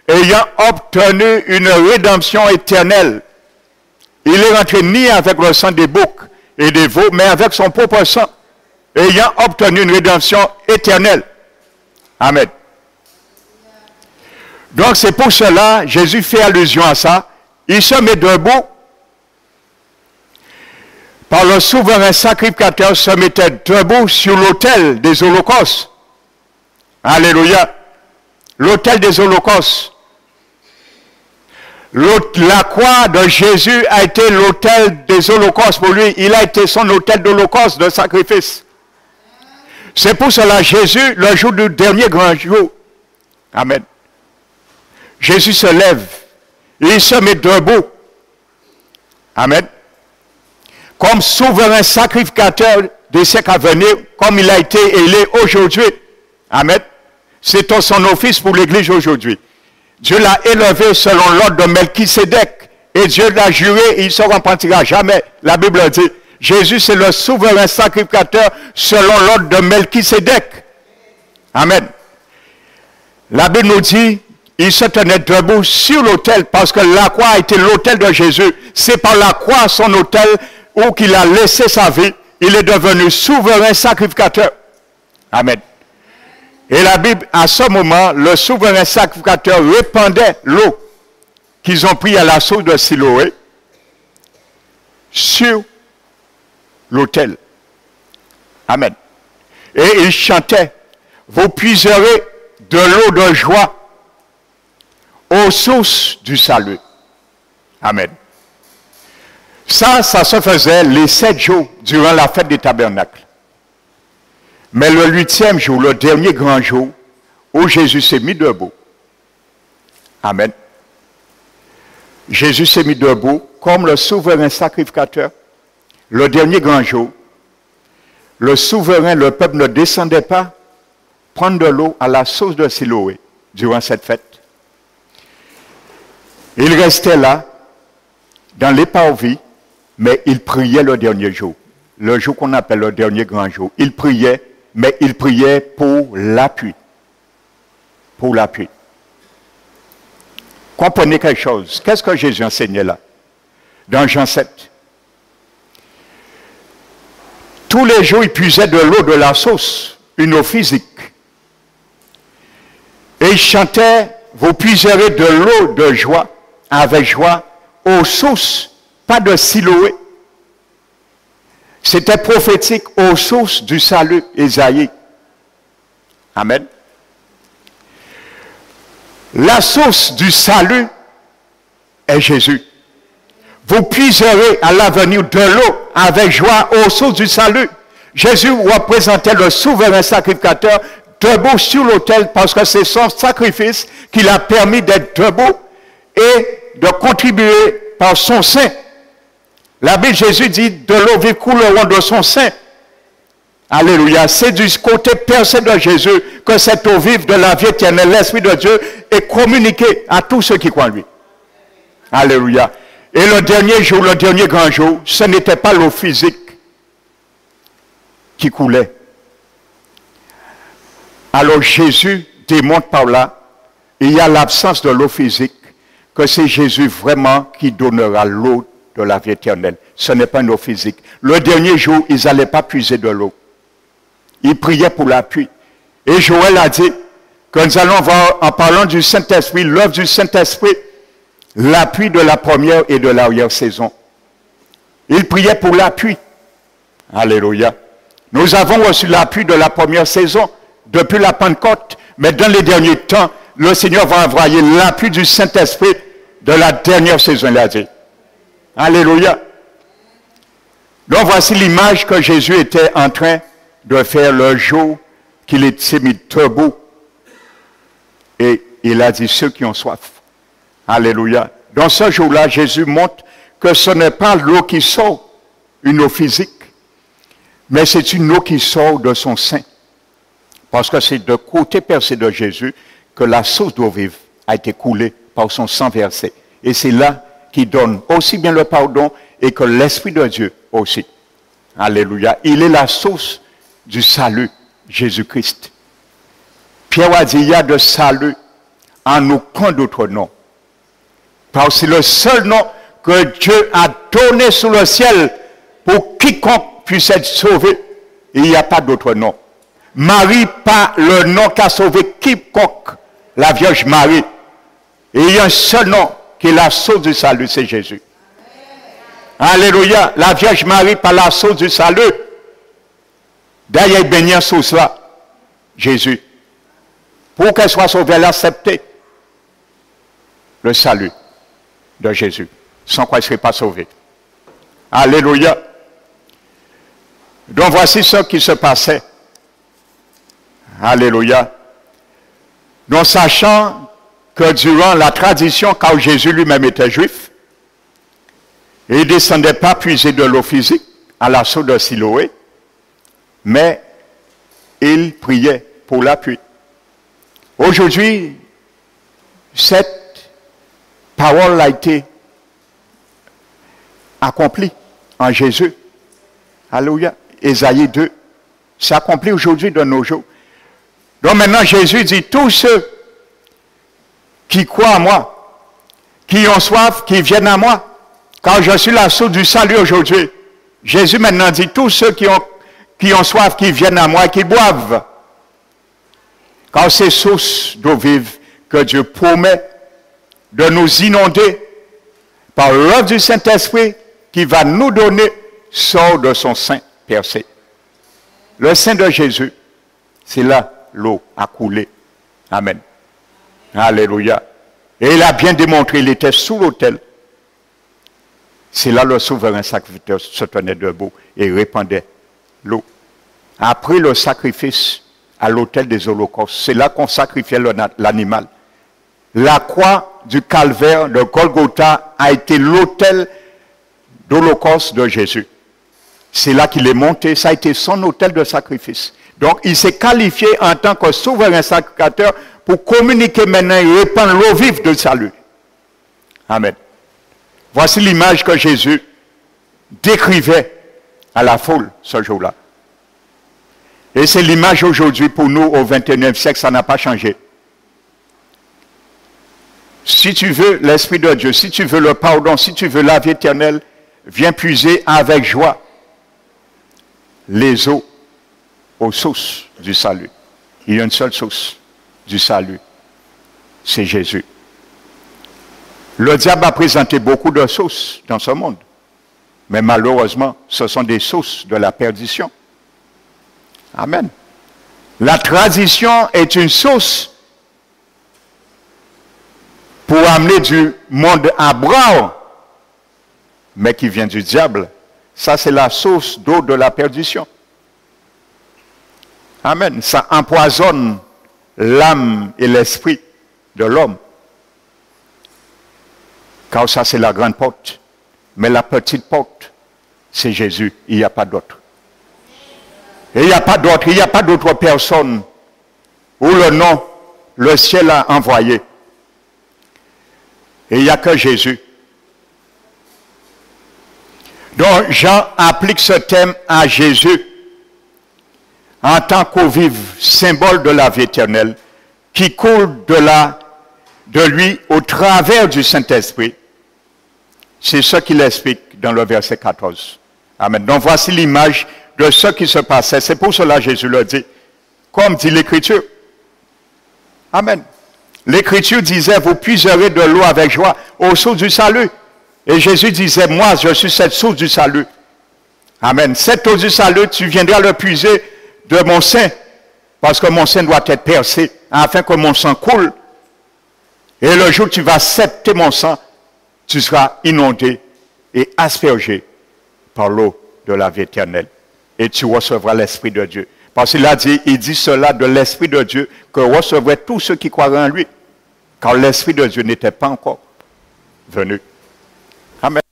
Speaker 1: ayant obtenu une rédemption éternelle. Il est rentré ni avec le sang des boucs et des veaux, mais avec son propre sang, ayant obtenu une rédemption éternelle. Amen. Donc c'est pour cela, Jésus fait allusion à ça. Il se met debout, par le souverain sacrificateur se mettait debout sur l'autel des holocaustes. Alléluia. L'autel des holocaustes. La croix de Jésus a été l'autel des holocaustes pour lui. Il a été son autel d'holocauste, de sacrifice. C'est pour cela Jésus, le jour du dernier grand jour, amen, Jésus se lève, il se met debout, amen, comme souverain sacrificateur des siècles à venir, comme il a été élu aujourd'hui, amen. C'est son office pour l'Église aujourd'hui. Dieu l'a élevé selon l'ordre de Melchisédek, et Dieu l'a juré, il ne se repentira jamais. La Bible dit, Jésus c'est le souverain sacrificateur selon l'ordre de Melchisédek. Amen. La Bible nous dit, il se tenait debout sur l'autel parce que la croix a été l'autel de Jésus. C'est par la croix, son autel, où qu'il a laissé sa vie. Il est devenu souverain sacrificateur. Amen. Et la Bible, à ce moment, le souverain sacrificateur répandait l'eau qu'ils ont pris à la source de Siloé sur l'autel. Amen. Et il chantait, vous puiserez de l'eau de joie aux sources du salut. Amen. Ça se faisait les 7 jours durant la fête des tabernacles. Mais le 8e jour, le dernier grand jour, où Jésus s'est mis debout. Amen. Jésus s'est mis debout comme le souverain sacrificateur. Le dernier grand jour, le souverain, le peuple ne descendait pas prendre de l'eau à la source de Siloé durant cette fête. Il restait là, dans les parvis, mais il priait le dernier jour. Le jour qu'on appelle le dernier grand jour. Il priait, mais il priait pour l'appui. Pour l'appui. Comprenez quelque chose. Qu'est-ce que Jésus enseignait là? Dans Jean 7. Tous les jours, il puisait de l'eau de la source, une eau physique. Et il chantait, vous puiserez de l'eau de joie, avec joie, aux sources, pas de Siloé. C'était prophétique aux sources du salut, Ésaïe. Amen. La source du salut est Jésus. Vous puiserez à l'avenir de l'eau avec joie aux sources du salut. Jésus représentait le souverain sacrificateur debout sur l'autel parce que c'est son sacrifice qui l'a permis d'être debout et de contribuer par son sein. La Bible, Jésus dit, de l'eau vive couleront de son sein. Alléluia. C'est du côté percé de Jésus que cette eau vive de la vie éternelle, l'Esprit de Dieu, est communiquée à tous ceux qui croient en lui. Alléluia. Et le dernier jour, le dernier grand jour, ce n'était pas l'eau physique qui coulait. Alors Jésus démontre par là, il y a l'absence de l'eau physique, que c'est Jésus vraiment qui donnera l'eau de la vie éternelle. Ce n'est pas une eau physique. Le dernier jour, ils n'allaient pas puiser de l'eau. Ils priaient pour l'appui. Et Joël a dit que nous allons voir, en parlant du Saint-Esprit, l'œuvre du Saint-Esprit, l'appui de la première et de l'arrière-saison. Ils priaient pour l'appui. Alléluia. Nous avons reçu l'appui de la première saison, depuis la Pentecôte, mais dans les derniers temps, le Seigneur va envoyer l'appui du Saint-Esprit de la dernière saison, il a dit. Alléluia. Donc voici l'image que Jésus était en train de faire le jour qu'il s'est mis debout. Et il a dit ceux qui ont soif. Alléluia. Dans ce jour-là, Jésus montre que ce n'est pas l'eau qui sort, une eau physique, mais c'est une eau qui sort de son sein. Parce que c'est de côté percé de Jésus que la source d'eau vive a été coulée par son sang versé. Et c'est là qu'il donne aussi bien le pardon et que l'Esprit de Dieu aussi. Alléluia. Il est la source du salut, Jésus-Christ. Pierre a dit, il y a de salut en aucun d'autre nom. Parce que c'est le seul nom que Dieu a donné sous le ciel pour quiconque puisse être sauvé. Il n'y a pas d'autre nom. Marie, pas le nom qu'a sauvé quiconque, la Vierge Marie. Et il y a un seul nom qui est la source du salut, c'est Jésus. Alléluia. La Vierge Marie, pas la source du salut. D'ailleurs, il baignait sous cela, Jésus. Pour qu'elle soit sauvée, elle a accepté le salut de Jésus, sans quoi elle ne serait pas sauvée. Alléluia. Donc voici ce qui se passait. Alléluia. Donc sachant que durant la tradition, quand Jésus lui-même était juif, il ne descendait pas puiser de l'eau physique à la source de Siloé, mais il priait pour l'appui. Aujourd'hui, cette parole a été accomplie en Jésus. Alléluia. Ésaïe 2 s'accomplit aujourd'hui de nos jours. Donc maintenant Jésus dit, tous ceux qui croient en moi, qui ont soif, qui viennent à moi, car je suis la source du salut aujourd'hui. Jésus maintenant dit, tous ceux qui ont soif, qui viennent à moi et qui boivent. car c'est source d'eau vive que Dieu promet de nous inonder par l'œuvre du Saint-Esprit qui va nous donner sort de son sein percé. Le sein de Jésus, c'est là l'eau a coulé. Amen. Alléluia. Et il a bien démontré, il était sous l'autel. C'est là le souverain sacrificateur se tenait debout et répandait l'eau. Après le sacrifice à l'autel des holocaustes, c'est là qu'on sacrifiait l'animal. La croix du calvaire de Golgotha a été l'autel d'holocauste de Jésus. C'est là qu'il est monté, ça a été son autel de sacrifice. Donc il s'est qualifié en tant que souverain sacrificateur pour communiquer maintenant et répandre l'eau vive de salut. Amen. Voici l'image que Jésus décrivait à la foule ce jour-là. Et c'est l'image aujourd'hui pour nous au XXIe siècle, ça n'a pas changé. Si tu veux l'Esprit de Dieu, si tu veux le pardon, si tu veux la vie éternelle, viens puiser avec joie les eaux aux sources du salut. Il y a une seule source du salut, c'est Jésus. Le diable a présenté beaucoup de sources dans ce monde, mais malheureusement, ce sont des sources de la perdition. Amen. La tradition est une source pour amener du monde à bras, mais qui vient du diable. Ça, c'est la source d'eau de la perdition. Amen. Ça empoisonne l'âme et l'esprit de l'homme. Car ça, c'est la grande porte. Mais la petite porte, c'est Jésus. Il n'y a pas d'autre. Et il n'y a pas d'autre. Il n'y a pas d'autre personne où le nom, le ciel a envoyé. Et il n'y a que Jésus. Donc Jean applique ce thème à Jésus en tant qu'eau vive, symbole de la vie éternelle, qui coule de lui au travers du Saint-Esprit. C'est ce qu'il explique dans le verset 14. Amen. Donc voici l'image de ce qui se passait. C'est pour cela que Jésus le dit, comme dit l'Écriture. Amen. L'Écriture disait, vous puiserez de l'eau avec joie aux sources du salut. Et Jésus disait, moi, je suis cette source du salut. Amen. Cette eau du salut, tu viendras le puiser de mon sein, parce que mon sein doit être percé, afin que mon sang coule. Et le jour où tu vas accepter mon sang, tu seras inondé et aspergé par l'eau de la vie éternelle. Et tu recevras l'Esprit de Dieu. Parce qu'il a dit, il dit cela de l'Esprit de Dieu, que recevraient tous ceux qui croiraient en lui. Car l'Esprit de Dieu n'était pas encore venu. Amen.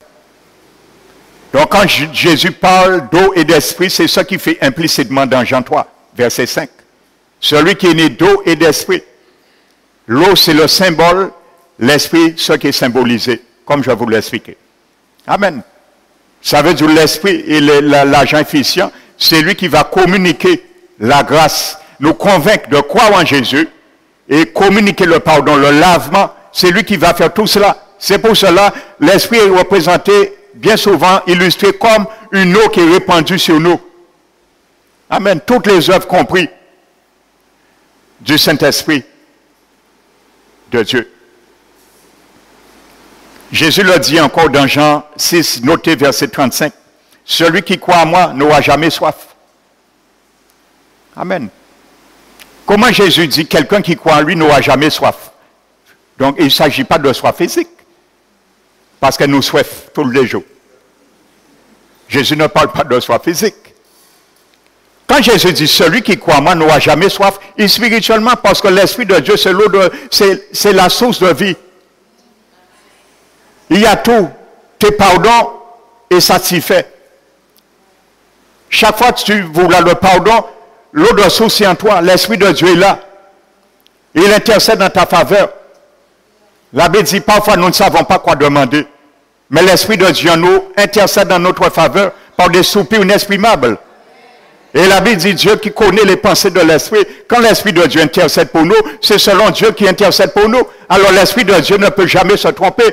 Speaker 1: Donc quand Jésus parle d'eau et d'esprit, c'est ce qu'il fait implicitement dans Jean 3, verset 5. Celui qui est né d'eau et d'esprit. L'eau, c'est le symbole, l'esprit, ce qui est symbolisé, comme je vous l'ai expliqué. Amen. Ça veut dire l'esprit et l'agent efficient, c'est lui qui va communiquer la grâce, nous convaincre de croire en Jésus et communiquer le pardon, le lavement, c'est lui qui va faire tout cela. C'est pour cela, l'esprit est représenté bien souvent, illustré comme une eau qui est répandue sur nous. Amen. Toutes les œuvres comprises du Saint-Esprit de Dieu. Jésus le dit encore dans Jean 6, notez verset 35. Celui qui croit en moi n'aura jamais soif. Amen. Comment Jésus dit quelqu'un qui croit en lui n'aura jamais soif? Donc il ne s'agit pas de soif physique. Parce qu'elle nous soif tous les jours. Jésus ne parle pas de soif physique. Quand Jésus dit celui qui croit en moi n'aura jamais soif, il spirituellement parce que l'Esprit de Dieu c'est l'eau c'est la source de vie. Il y a tout, tes pardons et satisfait. Chaque fois que tu voudras le pardon, l'eau de source est en toi, l'Esprit de Dieu est là. Il intercède dans ta faveur. La Bible dit parfois nous ne savons pas quoi demander. Mais l'Esprit de Dieu nous intercède dans notre faveur par des soupirs inexprimables. Et la Bible dit Dieu qui connaît les pensées de l'Esprit. Quand l'Esprit de Dieu intercède pour nous, c'est selon Dieu qui intercède pour nous. Alors l'Esprit de Dieu ne peut jamais se tromper.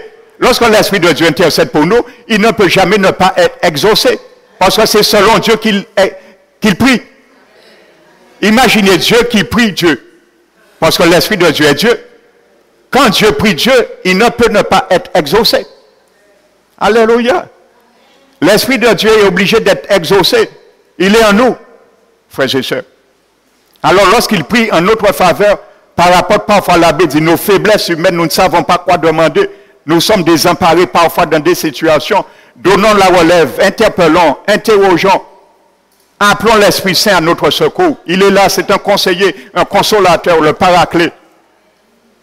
Speaker 1: Lorsque l'Esprit de Dieu intercède pour nous, il ne peut jamais ne pas être exaucé. Parce que c'est selon Dieu qu'il prie. Imaginez Dieu qui prie Dieu. Parce que l'Esprit de Dieu est Dieu. Quand Dieu prie Dieu, il ne peut ne pas être exaucé. Alléluia. L'Esprit de Dieu est obligé d'être exaucé. Il est en nous, frères et sœurs. Alors lorsqu'il prie en notre faveur, par rapport parfois à l'abbé dit, nos faiblesses humaines, nous ne savons pas quoi demander. Nous sommes désemparés parfois dans des situations. Donnons la relève, interpellons, interrogeons. Appelons l'Esprit Saint à notre secours. Il est là, c'est un conseiller, un consolateur, le paraclet.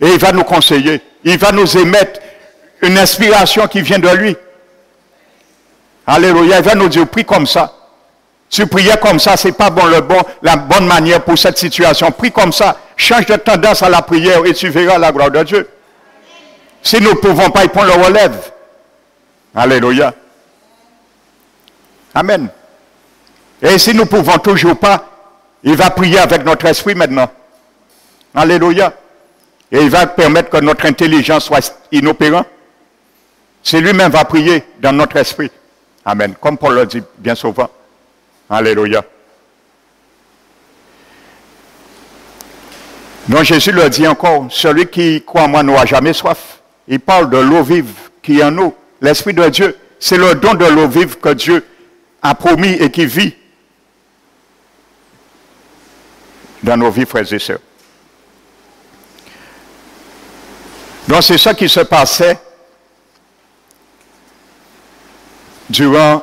Speaker 1: Et il va nous conseiller. Il va nous émettre une inspiration qui vient de lui. Alléluia. Il va nous dire, prie comme ça. Tu priais comme ça, c'est pas bon, la bonne manière pour cette situation. Prie comme ça. Change de tendance à la prière et tu verras la gloire de Dieu. Si nous ne pouvons pas, il prend le relève. Alléluia. Amen. Et si nous ne pouvons toujours pas, il va prier avec notre esprit maintenant. Alléluia. Et il va permettre que notre intelligence soit inopérante. C'est lui-même va prier dans notre esprit. Amen. Comme Paul le dit bien souvent. Alléluia. Donc Jésus le dit encore, celui qui croit en moi n'aura jamais soif. Il parle de l'eau vive qui est en nous. L'Esprit de Dieu, c'est le don de l'eau vive que Dieu a promis et qui vit dans nos vies, frères et sœurs. Donc c'est ça qui se passait durant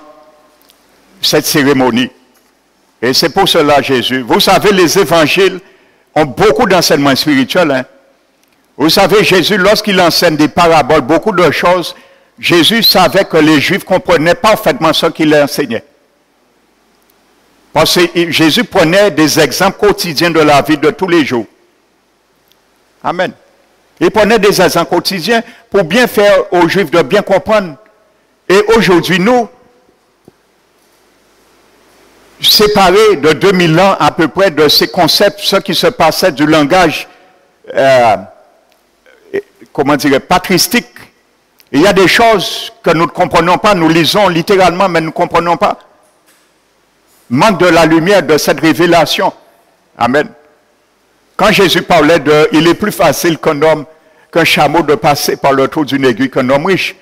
Speaker 1: cette cérémonie. Et c'est pour cela Jésus. Vous savez, les évangiles ont beaucoup d'enseignements spirituels. Hein? Vous savez, Jésus, lorsqu'il enseigne des paraboles, beaucoup de choses, Jésus savait que les Juifs comprenaient parfaitement ce qu'il enseignait. Parce que Jésus prenait des exemples quotidiens de la vie de tous les jours. Amen. Il prenait des exemples quotidiens pour bien faire aux Juifs de bien comprendre. Et aujourd'hui, nous, séparés de 2000 ans à peu près de ces concepts, ce qui se passait du langage, comment dire, patristique. Il y a des choses que nous ne comprenons pas, nous lisons littéralement, mais nous ne comprenons pas. Manque de la lumière de cette révélation. Amen. Quand Jésus parlait de, il est plus facile qu'un chameau de passer par le trou d'une aiguille qu'un homme riche.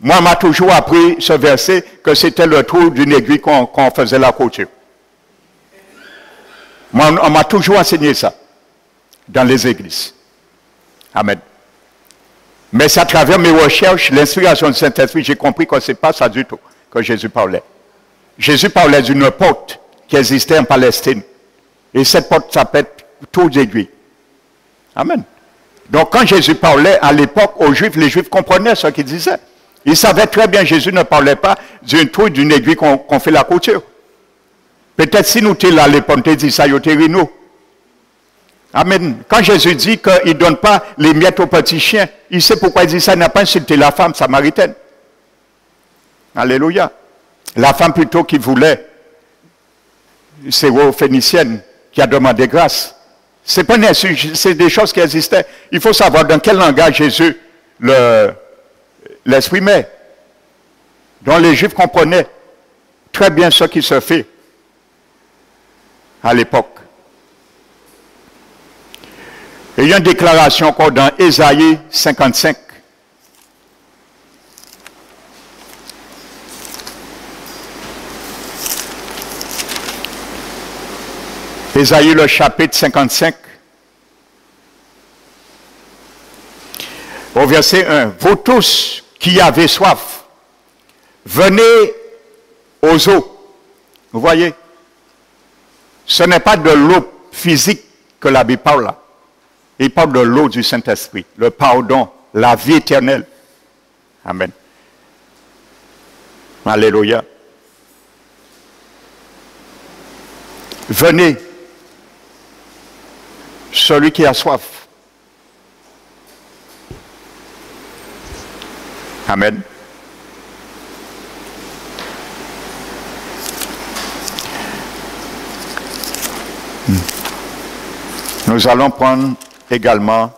Speaker 1: Moi, on m'a toujours appris ce verset que c'était le trou d'une aiguille qu'on faisait la couture. Moi, on m'a toujours enseigné ça dans les églises. Amen. Mais c'est à travers mes recherches, l'inspiration du Saint-Esprit, j'ai compris que ce n'est pas ça du tout que Jésus parlait. Jésus parlait d'une porte qui existait en Palestine. Et cette porte s'appelle trou d'aiguille. Amen. Donc quand Jésus parlait à l'époque aux Juifs, les Juifs comprenaient ce qu'il disait. Ils savaient très bien que Jésus ne parlait pas d'un trou, d'une aiguille qu'on fait la couture. Peut-être si nous étions là à l'époque, on dit ça, nous. Amen. Quand Jésus dit qu'il ne donne pas les miettes aux petits chiens, il sait pourquoi il dit ça, il n'a pas insulté la femme samaritaine. Alléluia. La femme plutôt qui voulait, syro-phénicienne, qui a demandé grâce. C'est des choses qui existaient. Il faut savoir dans quel langage Jésus l'exprimait. Donc les Juifs comprenaient très bien ce qui se fait à l'époque. Et il y a une déclaration encore dans Ésaïe 55. Ésaïe le chapitre 55. Au verset 1. Vous tous qui avez soif, venez aux eaux. Vous voyez? Ce n'est pas de l'eau physique que la Bible parle là. Il parle de l'eau du Saint-Esprit, le pardon, la vie éternelle. Amen. Alléluia. Venez, celui qui a soif. Amen. Nous allons prendre également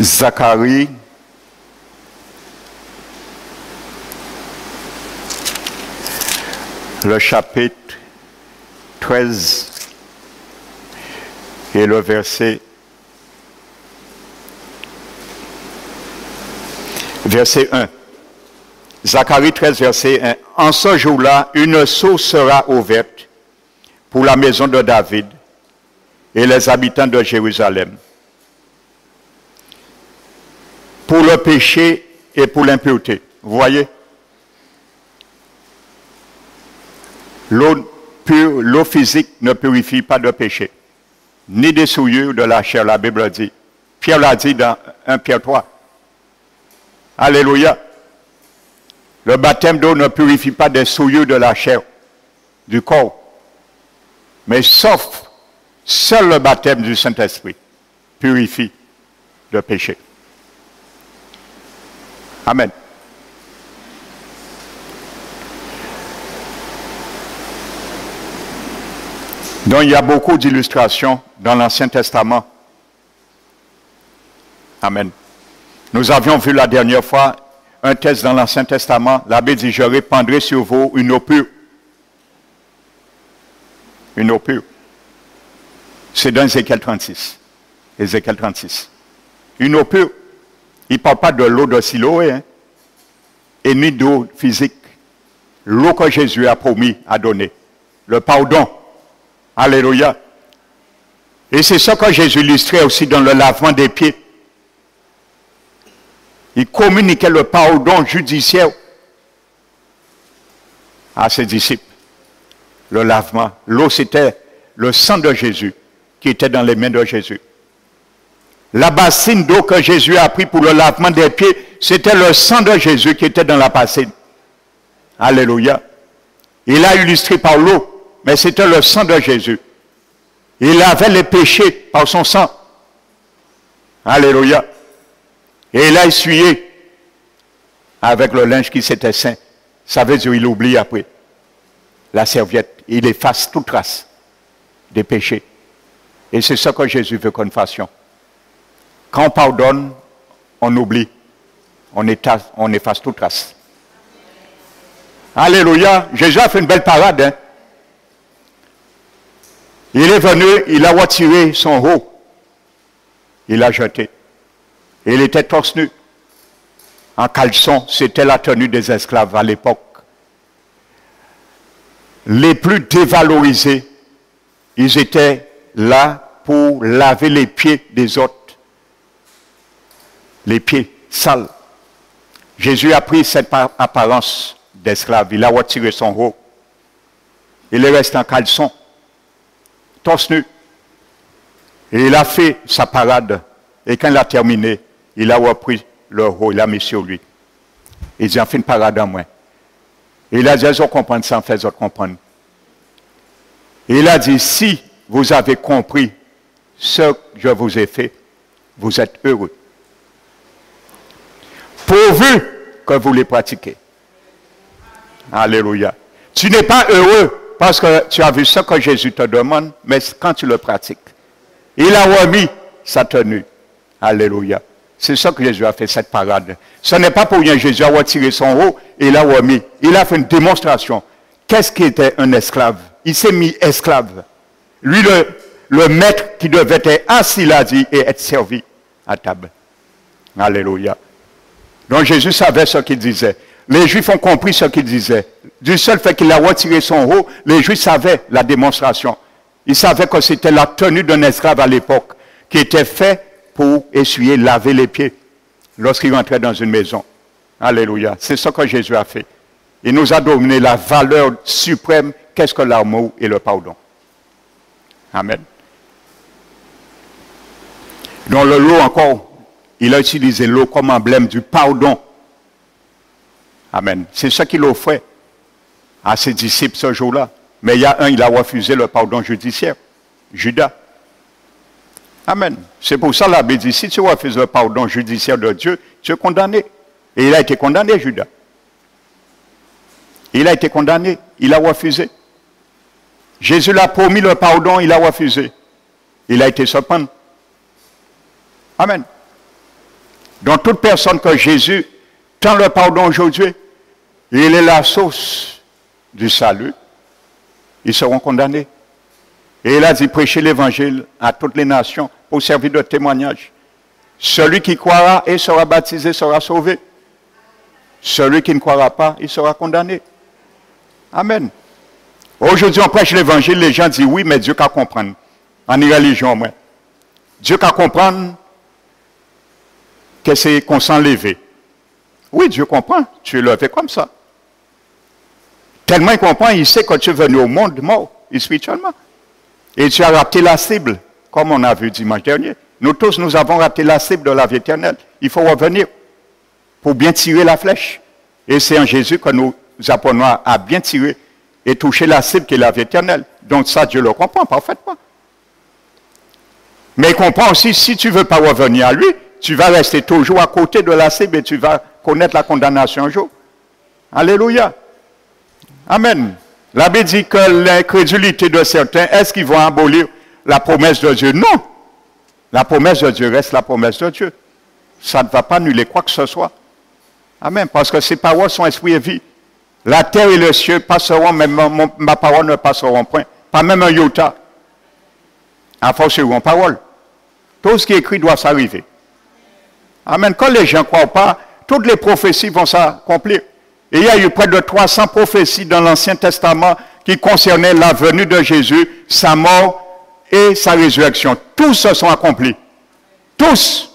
Speaker 1: Zacharie, le chapitre 13 et le verset 1. Zacharie 13, verset 1. En ce jour-là, une source sera ouverte pour la maison de David et les habitants de Jérusalem, pour le péché et pour l'impureté. Vous voyez? L'eau physique ne purifie pas de péché, ni des souillures de la chair, la Bible dit. Pierre l'a dit dans 1 Pierre 3. Alléluia. Le baptême d'eau ne purifie pas des souillures de la chair, du corps. Mais sauf, seul le baptême du Saint-Esprit purifie de péché. Amen. Donc il y a beaucoup d'illustrations dans l'Ancien Testament. Amen. Nous avions vu la dernière fois un texte dans l'Ancien Testament. L'abbé dit, je répandrai sur vous une eau pure. Une eau pure. C'est dans Ézéchiel 36. Ézéchiel 36. Une eau pure. Il ne parle pas de l'eau de Siloé, hein, et ni d'eau physique. L'eau que Jésus a promis à donner. Le pardon. Alléluia. Et c'est ça que Jésus illustrait aussi dans le lavement des pieds. Il communiquait le pardon judiciaire à ses disciples. Le lavement. L'eau, c'était le sang de Jésus qui était dans les mains de Jésus. La bassine d'eau que Jésus a pris pour le lavement des pieds, c'était le sang de Jésus qui était dans la bassine. Alléluia. Il a illustré par l'eau, mais c'était le sang de Jésus. Il lavait les péchés par son sang. Alléluia. Et il a essuyé avec le linge qui s'était saint. Ça veut dire qu'il oublie après. La serviette. Il efface toute trace des péchés. Et c'est ça que Jésus veut qu'on fassions. Quand on pardonne, on oublie. On efface toute trace. Alléluia. Jésus a fait une belle parade. Hein? Il est venu, il a retiré son haut. Il l'a jeté. Et il était torse nu. En caleçon, c'était la tenue des esclaves à l'époque. Les plus dévalorisés, ils étaient là pour laver les pieds des autres. Les pieds sales. Jésus a pris cette apparence d'esclave. Il a retiré son haut. Il est resté en caleçon, torse nu. Et il a fait sa parade. Et quand il a terminé, il a repris le haut, il l'a mis sur lui. Il dit, on fait une parade en moins. Et il a dit, je comprends ça, en fait, je comprends. Et il a dit, si vous avez compris ce que je vous ai fait, vous êtes heureux. Pourvu que vous les pratiquez. Alléluia. Tu n'es pas heureux parce que tu as vu ce que Jésus te demande, mais quand tu le pratiques. Il a remis sa tenue. Alléluia. C'est ça que Jésus a fait, cette parade. Ce n'est pas pour rien. Jésus a retiré son haut et il a remis. Il a fait une démonstration. Qu'est-ce qui était un esclave? Il s'est mis esclave. Lui, le maître qui devait être assis là, dit, et être servi à table. Alléluia. Donc Jésus savait ce qu'il disait. Les Juifs ont compris ce qu'il disait. Du seul fait qu'il a retiré son haut, les Juifs savaient la démonstration. Ils savaient que c'était la tenue d'un esclave à l'époque qui était fait pour essuyer, laver les pieds lorsqu'il rentrait dans une maison. Alléluia. C'est ce que Jésus a fait. Il nous a donné la valeur suprême. Qu'est-ce que l'amour et le pardon? Amen. Dans le lot encore, il a utilisé l'eau comme emblème du pardon. Amen. C'est ce qu'il offrait à ses disciples ce jour-là. Mais il y a un, il a refusé le pardon judiciaire. Judas. Amen. C'est pour ça l'abbé dit, si tu refuses le pardon judiciaire de Dieu, tu es condamné. Et il a été condamné, Judas. Il a été condamné. Il a refusé. Jésus l'a promis le pardon, il a refusé. il a été surpris. Amen. Donc toute personne que Jésus tend le pardon aujourd'hui, il est la source du salut, ils seront condamnés. Et il a dit, prêchez l'évangile à toutes les nations pour servir de témoignage. Celui qui croira et sera baptisé sera sauvé. Celui qui ne croira pas, il sera condamné. Amen. Aujourd'hui, on prêche l'évangile, les gens disent oui, mais Dieu qu'à comprendre. En religion, moi. Dieu qu'à comprendre que c'est qu'on s'en lever. Oui, Dieu comprend. Tu es levé comme ça. Tellement il comprend, il sait que tu es venu au monde mort, spirituellement. Et tu as raté la cible, comme on a vu dimanche dernier. Nous tous, nous avons raté la cible de la vie éternelle. Il faut revenir pour bien tirer la flèche. Et c'est en Jésus que nous apprenons à bien tirer et toucher la cible qui est la vie éternelle. Donc ça, Dieu le comprend parfaitement. Mais il comprend aussi, si tu ne veux pas revenir à lui, tu vas rester toujours à côté de la cible et tu vas connaître la condamnation un jour. Alléluia. Amen. La Bible dit que l'incrédulité de certains, est-ce qu'ils vont abolir la promesse de Dieu? Non. La promesse de Dieu reste la promesse de Dieu. Ça ne va pas annuler quoi que ce soit. Amen. Parce que ces paroles sont esprit et vie. La terre et le ciel passeront, mais ma parole ne passeront point. Pas même un iota. En force sur une parole. Tout ce qui est écrit doit s'arriver. Amen. Quand les gens ne croient pas, toutes les prophéties vont s'accomplir. Et il y a eu près de 300 prophéties dans l'Ancien Testament qui concernaient la venue de Jésus, sa mort et sa résurrection. Tous se sont accomplis. Tous.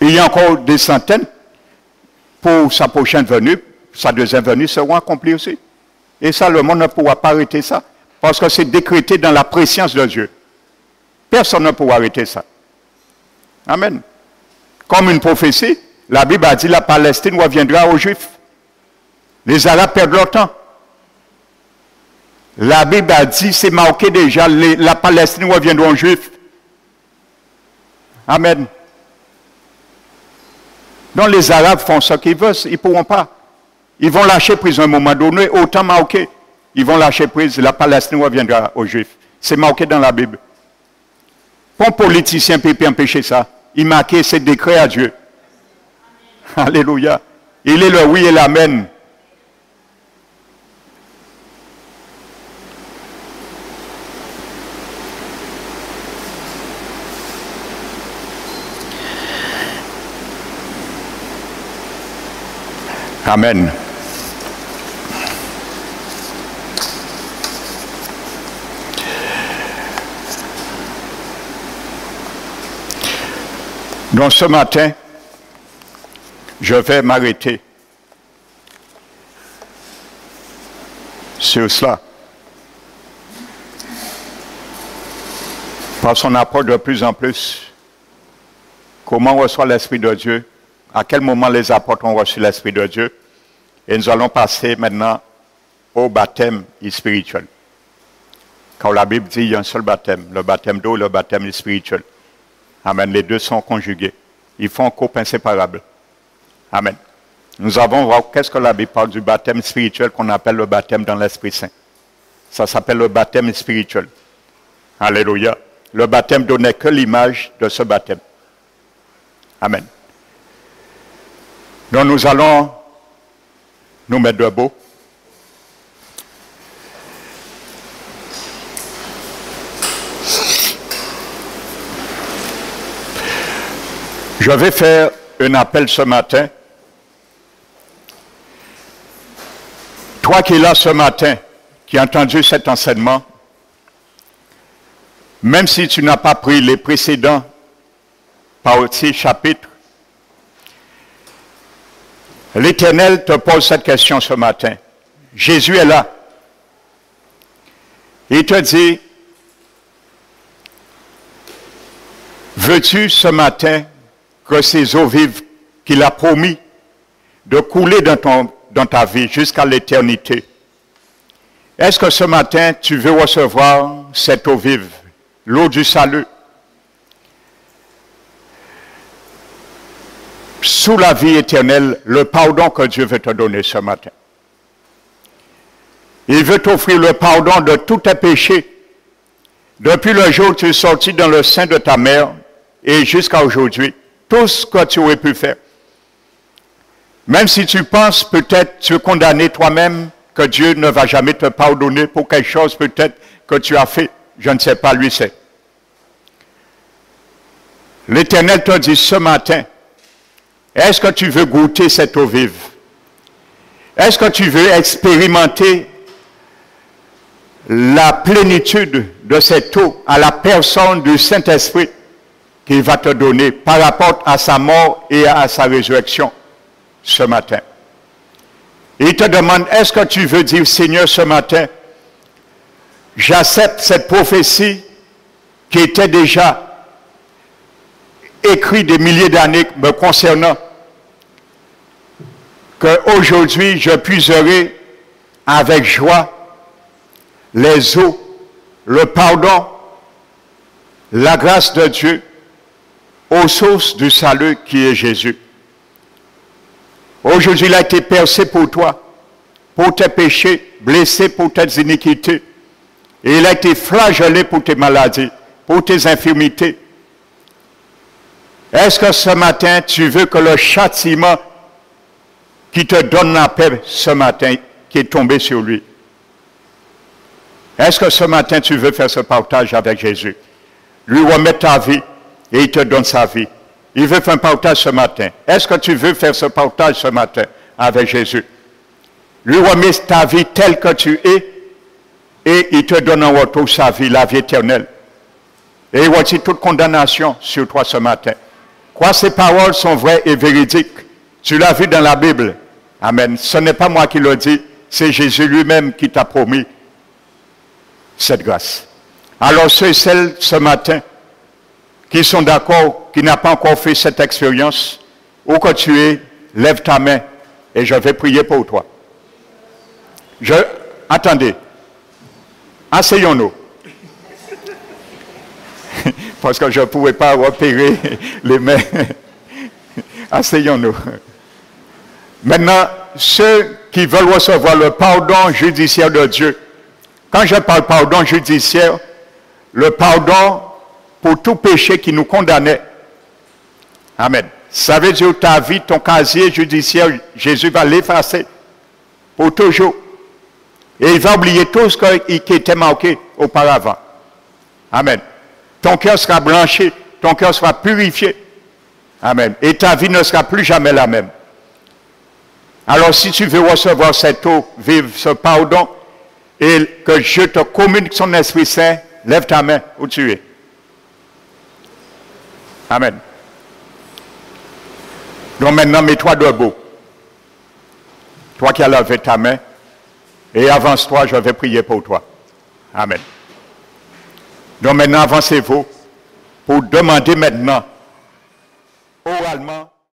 Speaker 1: Il y a encore des centaines pour sa prochaine venue, sa deuxième venue seront accomplies aussi. Et ça, le monde ne pourra pas arrêter ça. Parce que c'est décrété dans la préscience de Dieu. Personne ne pourra arrêter ça. Amen. Comme une prophétie, la Bible a dit la Palestine reviendra aux Juifs. Les Arabes perdent leur temps. La Bible a dit, c'est marqué déjà, la Palestine reviendra aux Juifs. Amen. Donc les Arabes font ce qu'ils veulent, ils ne pourront pas. Ils vont lâcher prise à un moment donné, autant marqué. Ils vont lâcher prise, la Palestine reviendra aux Juifs. C'est marqué dans la Bible. Pour un politicien peut empêcher ça. Il marquait ses décrets à Dieu. Alléluia. Il est le oui et l'amen. Amen. Donc ce matin, je vais m'arrêter sur cela. Parce qu'on apprend de plus en plus comment on reçoit l'Esprit de Dieu, à quel moment les apôtres ont reçu l'Esprit de Dieu. Et nous allons passer maintenant au baptême spirituel. Quand la Bible dit qu'il y a un seul baptême, le baptême d'eau et le baptême spirituel. Amen. Les deux sont conjugués. Ils font un couple inséparable. Amen. Nous allons voir qu'est-ce que la Bible parle du baptême spirituel qu'on appelle le baptême dans l'Esprit Saint. Ça s'appelle le baptême spirituel. Alléluia. Le baptême donnait que l'image de ce baptême. Amen. Donc nous allons nous mettre debout. Je vais faire un appel ce matin. Toi qui es là ce matin, qui as entendu cet enseignement, même si tu n'as pas pris les précédents parties, chapitres, l'Éternel te pose cette question ce matin. Jésus est là. Il te dit, veux-tu ce matin que ces eaux vives qu'il a promis de couler dans ta vie jusqu'à l'éternité? Est-ce que ce matin, tu veux recevoir cette eau vive, l'eau du salut, sous la vie éternelle, le pardon que Dieu veut te donner ce matin? Il veut t'offrir le pardon de tous tes péchés Depuis le jour où tu es sorti dans le sein de ta mère et jusqu'à aujourd'hui, tout ce que tu aurais pu faire. Même si tu penses peut-être te condamner toi-même, que Dieu ne va jamais te pardonner pour quelque chose peut-être que tu as fait, je ne sais pas, lui sait. L'Éternel te dit ce matin, est-ce que tu veux goûter cette eau vive? Est-ce que tu veux expérimenter la plénitude de cette eau à la personne du Saint-Esprit qu'il va te donner par rapport à sa mort et à sa résurrection ce matin? Il te demande, est-ce que tu veux dire, Seigneur, ce matin, j'accepte cette prophétie qui était déjà écrite des milliers d'années me concernant, qu'aujourd'hui je puiserai avec joie les eaux, le pardon, la grâce de Dieu aux sources du salut qui est Jésus. Aujourd'hui, il a été percé pour toi, pour tes péchés, blessé pour tes iniquités. Et il a été flagellé pour tes maladies, pour tes infirmités. Est-ce que ce matin, tu veux que le châtiment qui te donne la paix ce matin, qui est tombé sur lui? Est-ce que ce matin, tu veux faire ce partage avec Jésus? Lui remettre ta vie et il te donne sa vie. Il veut faire un partage ce matin. Est-ce que tu veux faire ce partage ce matin avec Jésus? Lui remettre ta vie telle que tu es et il te donne en retour sa vie, la vie éternelle. Et il retire toute condamnation sur toi ce matin. Crois ces paroles sont vraies et véridiques. Tu l'as vu dans la Bible. Amen. Ce n'est pas moi qui le dis, c'est Jésus lui-même qui t'a promis cette grâce. Alors ceux et celles ce matin qui sont d'accord, qui n'ont pas encore fait cette expérience, où que tu es, lève ta main et je vais prier pour toi. Attendez, asseyons-nous. Parce que je ne pouvais pas repérer les mains. Asseyons-nous. Maintenant, ceux qui veulent recevoir le pardon judiciaire de Dieu, quand je parle pardon judiciaire, le pardon pour tout péché qui nous condamnait. Amen. Ça veut dire ta vie, ton casier judiciaire, Jésus va l'effacer pour toujours. Et il va oublier tout ce qui était marqué auparavant. Amen. Ton cœur sera blanchi, ton cœur sera purifié. Amen. Et ta vie ne sera plus jamais la même. Alors si tu veux recevoir cette eau vive, ce pardon, et que je te communique son Esprit Saint, lève ta main où tu es. Amen. Donc maintenant, mets-toi debout. Toi qui as levé ta main, et avance-toi, je vais prier pour toi. Amen. Donc maintenant, avancez-vous pour demander maintenant, oralement,